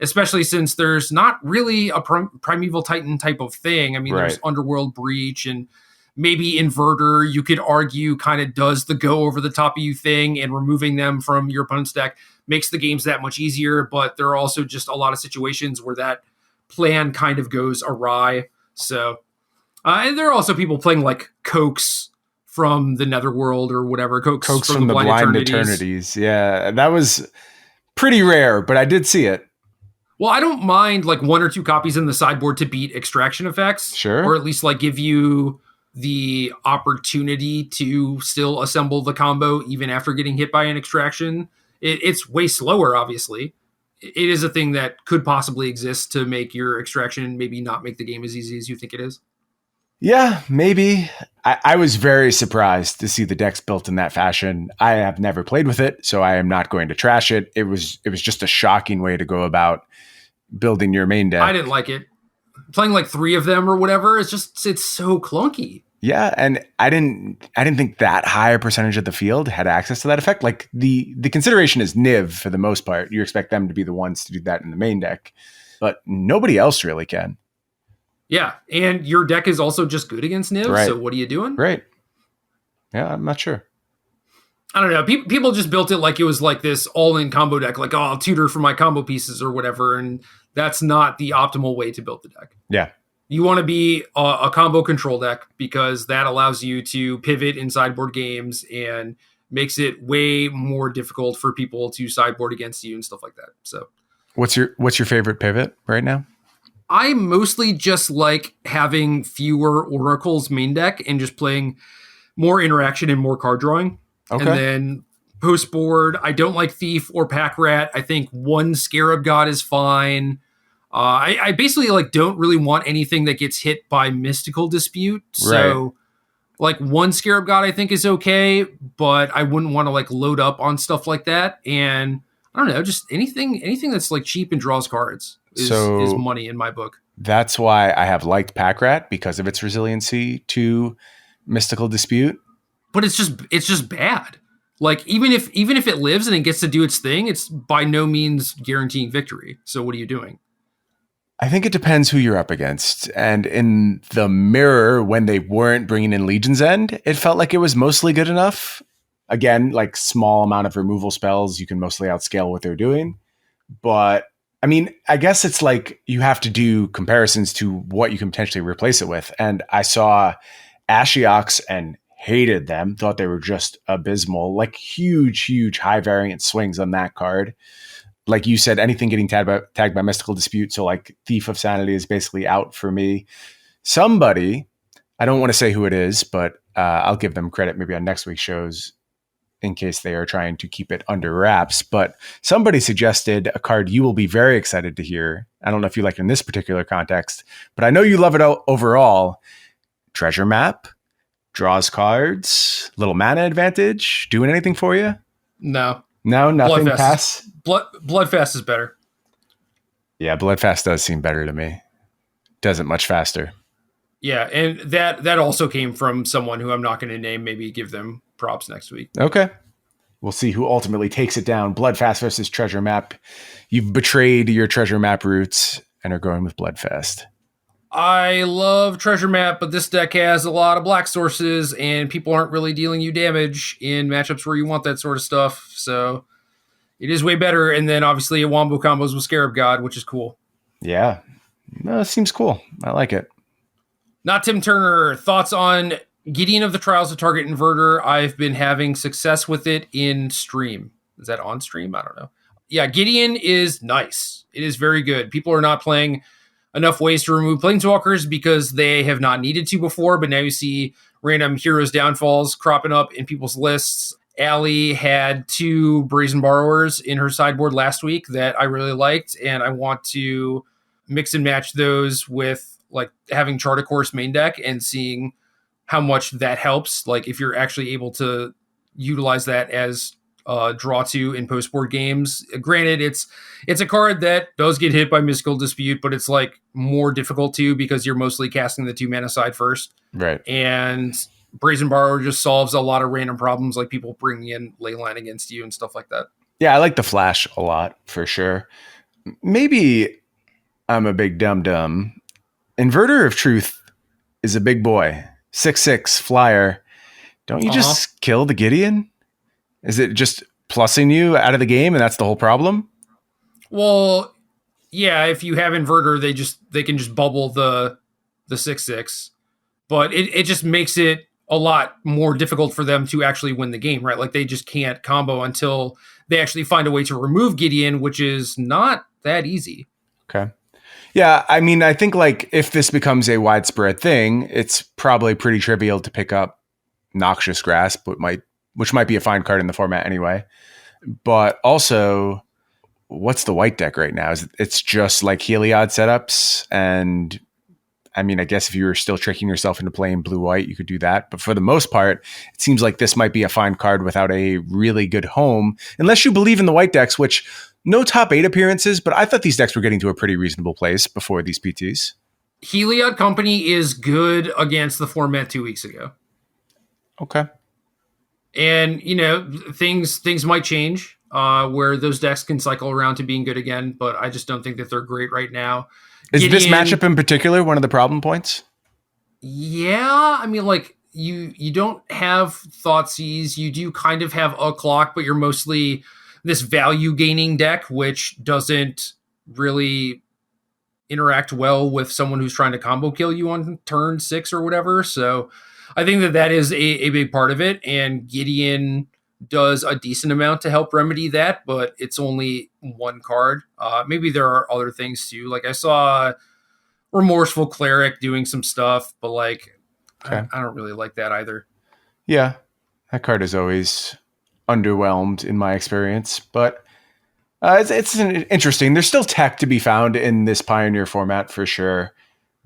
especially since there's not really a Primeval Titan type of thing. I mean, There's Underworld Breach and maybe Inverter, you could argue, kind of does the go over the top of you thing, and removing them from your opponent's deck makes the games that much easier. But there are also just a lot of situations where that plan kind of goes awry. So... and there are also people playing like Cokes from the Netherworld or whatever. Cokes from the Blind Eternities. Yeah, that was pretty rare, but I did see it. Well, I don't mind like 1 or 2 copies in the sideboard to beat extraction effects. Sure. Or at least like give you the opportunity to still assemble the combo even after getting hit by an extraction. It's way slower, obviously. It is a thing that could possibly exist to make your extraction maybe not make the game as easy as you think it is. Yeah, maybe. I was very surprised to see the decks built in that fashion. I have never played with it, so I am not going to trash it. It was just a shocking way to go about building your main deck. I didn't like it. Playing like 3 of them or whatever, it's so clunky. Yeah, and I didn't think that high a percentage of the field had access to that effect. Like the consideration is Niv for the most part. You expect them to be the ones to do that in the main deck, but nobody else really can. Yeah, and your deck is also just good against Niv, right. So what are you doing? Right. Yeah, I'm not sure. I don't know. People just built it like it was like this all-in combo deck, like, oh, I'll tutor for my combo pieces or whatever, and that's not the optimal way to build the deck. Yeah. You want to be a combo control deck because that allows you to pivot in sideboard games and makes it way more difficult for people to sideboard against you and stuff like that. So, what's your favorite pivot right now? I mostly just like having fewer Oracles main deck and just playing more interaction and more card drawing. Okay. And then post board, I don't like Thief or Pack Rat. I think 1 Scarab God is fine. I basically like don't really want anything that gets hit by Mystical Dispute. So like 1 Scarab God I think is okay, but I wouldn't want to like load up on stuff like that. And I don't know, just anything that's like cheap and draws cards is money in my book. That's why I have liked Pack Rat, because of its resiliency to Mystical Dispute. But it's just bad. Like even if it lives and it gets to do its thing, it's by no means guaranteeing victory. So what are you doing? I think it depends who you're up against. And in the mirror, when they weren't bringing in Legion's End, it felt like it was mostly good enough. Again, like small amount of removal spells, you can mostly outscale what they're doing. But I mean, I guess it's like you have to do comparisons to what you can potentially replace it with. And I saw Ashiok and hated them, thought they were just abysmal, like huge high variant swings on that card. Like you said, anything getting tagged by Mystical Dispute. So like Thief of Sanity is basically out for me. Somebody, I don't want to say who it is, but I'll give them credit maybe on next week's shows in case they are trying to keep it under wraps. But somebody suggested a card you will be very excited to hear. I don't know if you like it in this particular context, but I know you love it overall. Treasure Map, draws cards, little mana advantage, doing anything for you? No, nothing. Bloodfest. Pass. Bloodfest is better. Yeah, Bloodfest does seem better to me. Does it much faster. Yeah, and that also came from someone who I'm not going to name. Maybe give them props next week. Okay. We'll see who ultimately takes it down. Bloodfast versus Treasure Map. You've betrayed your Treasure Map roots and are going with Bloodfest. I love Treasure Map, but this deck has a lot of black sources, and people aren't really dealing you damage in matchups where you want that sort of stuff. So It is way better. And then obviously a wombo combos with Scarab God, which is cool. Yeah. No, it seems cool. I like it. Not Tim Turner. Thoughts on Gideon of the Trials of Target Inverter? I've been having success with it in stream. Is that on stream? I don't know. Yeah, Gideon is nice. It is very good. People are not playing enough ways to remove Planeswalkers because they have not needed to before, but now you see random heroes downfalls cropping up in people's lists. Allie had 2 Brazen Borrowers in her sideboard last week that I really liked, and I want to mix and match those with like having Chart a Course main deck and seeing how much that helps. Like if you're actually able to utilize that as draw to in post board games. Granted, it's a card that does get hit by Mystical Dispute, but it's like more difficult to because you're mostly casting the 2 mana side first. Right. And Brazen Borrower just solves a lot of random problems, like people bringing in Leyline against you and stuff like that. Yeah, I like the flash a lot for sure. Maybe I'm a big dum-dum. Inverter of Truth is a big boy. 6/6 flyer. Don't you just kill the Gideon? Is it just plussing you out of the game and that's the whole problem? Well, yeah, if you have Inverter, they can just bubble the 6/6. But it just makes it a lot more difficult for them to actually win the game, right? Like they just can't combo until they actually find a way to remove Gideon, which is not that easy. Okay. Yeah, I mean, I think like if this becomes a widespread thing, it's probably pretty trivial to pick up Noxious Grasp, which might be a fine card in the format anyway. But also, what's the white deck right now? It's just like Heliod setups. And I mean, I guess if you were still tricking yourself into playing blue-white, you could do that. But for the most part, it seems like this might be a fine card without a really good home, unless you believe in the white decks, which no top 8 appearances, but I thought these decks were getting to a pretty reasonable place before these PTs. Heliod Company is good against the format 2 weeks ago. Okay. And, you know, things might change where those decks can cycle around to being good again, but I just don't think that they're great right now. Is this matchup in particular one of the problem points? Yeah, I mean, like, you don't have Thoughtseize. You do kind of have a clock, but you're mostly this value gaining deck, which doesn't really interact well with someone who's trying to combo kill you on turn 6 or whatever. So I think that is a big part of it. And Gideon does a decent amount to help remedy that, but it's only one card. Maybe there are other things too. Like I saw Remorseful Cleric doing some stuff, but like, okay. I don't really like that either. Yeah, that card is always underwhelmed in my experience, but it's interesting. There's still tech to be found in this Pioneer format for sure.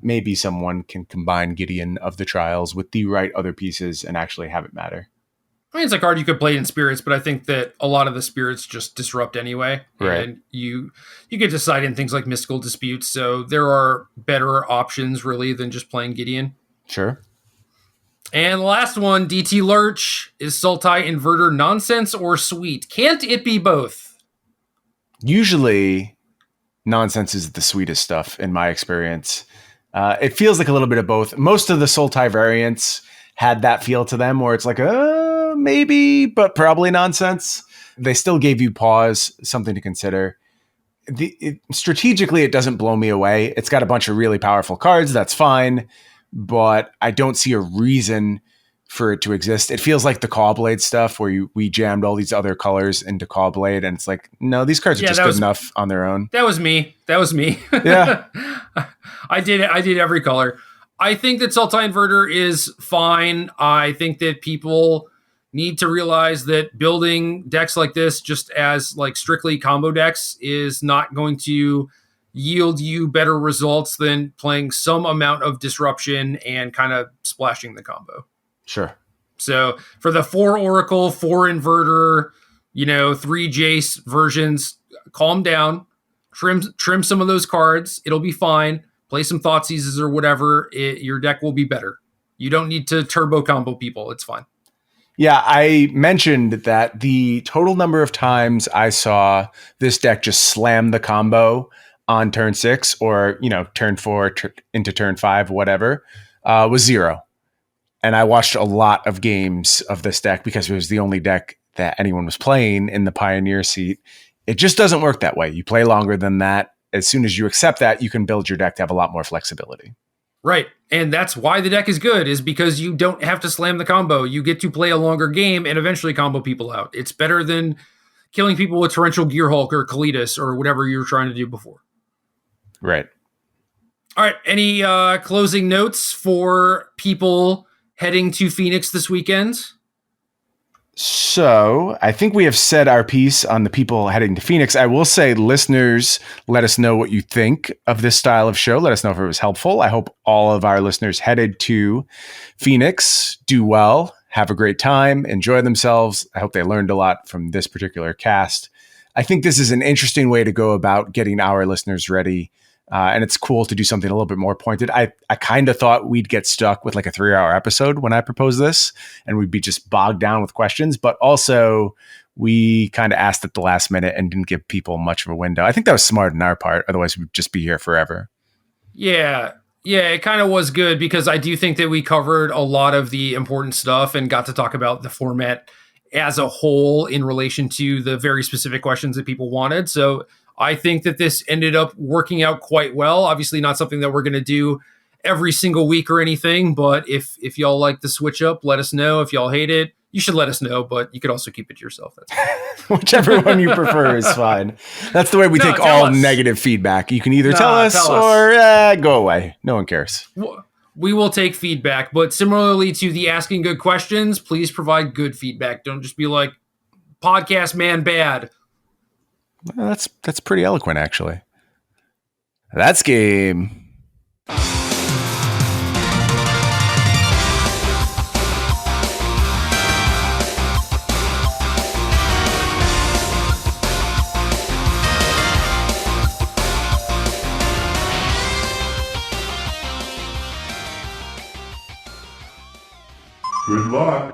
Maybe someone can combine Gideon of the Trials with the right other pieces and actually have it matter. I mean, it's a card you could play in Spirits, but I think that a lot of the Spirits just disrupt anyway. Right. And you get to side in things like Mystical Disputes, so there are better options really than just playing Gideon. Sure. And the last one, DT Lurch, is Sultai Inverter nonsense or sweet? Can't it be both? Usually, nonsense is the sweetest stuff in my experience. It feels like a little bit of both. Most of the Sultai variants had that feel to them where it's like, maybe, but probably nonsense. They still gave you pause, something to consider. Strategically, it doesn't blow me away. It's got a bunch of really powerful cards. That's fine. But I don't see a reason for it to exist. It feels like the Caw-Blade stuff where we jammed all these other colors into Caw-Blade, and it's like, no, these cards are just good enough on their own. That was me. Yeah. I did every color. I think that Sultai Inverter is fine. I think that people need to realize that building decks like this just as like strictly combo decks is not going to yield you better results than playing some amount of disruption and kind of splashing the combo. Sure. So for the 4 Oracle, 4 Inverter, 3 Jace versions, calm down, trim some of those cards. It'll be fine. Play some Thoughtseizes or whatever. Your deck will be better. You don't need to turbo combo people. It's fine. Yeah, I mentioned that the total number of times I saw this deck just slam the combo on turn 6 or, turn 4 into turn 5, whatever, was 0. And I watched a lot of games of this deck because it was the only deck that anyone was playing in the Pioneer seat. It just doesn't work that way. You play longer than that. As soon as you accept that, you can build your deck to have a lot more flexibility. Right. And that's why the deck is good, is because you don't have to slam the combo. You get to play a longer game and eventually combo people out. It's better than killing people with Torrential Gearhulk or Kalitas or whatever you were trying to do before. Right. All right. Any closing notes for people heading to Phoenix this weekend? So I think we have said our piece on the people heading to Phoenix. I will say, listeners, let us know what you think of this style of show. Let us know if it was helpful. I hope all of our listeners headed to Phoenix do well, have a great time, enjoy themselves. I hope they learned a lot from this particular cast. I think this is an interesting way to go about getting our listeners ready. And it's cool to do something a little bit more pointed. I kind of thought we'd get stuck with like a 3-hour episode when I proposed this, and we'd be just bogged down with questions. But also, we kind of asked at the last minute and didn't give people much of a window. I think that was smart on our part. Otherwise, we'd just be here forever. Yeah, it kind of was good because I do think that we covered a lot of the important stuff and got to talk about the format as a whole in relation to the very specific questions that people wanted. So I think that this ended up working out quite well. Obviously not something that we're going to do every single week or anything, but if y'all like the switch up, let us know. If y'all hate it, you should let us know, but you could also keep it to yourself. That's Whichever one you prefer is fine. That's the way we take all negative feedback. You can either tell us or go away. No one cares. We will take feedback, but similarly to the asking good questions, please provide good feedback. Don't just be like, podcast man bad. Well, that's pretty eloquent, actually. That's game. Good luck.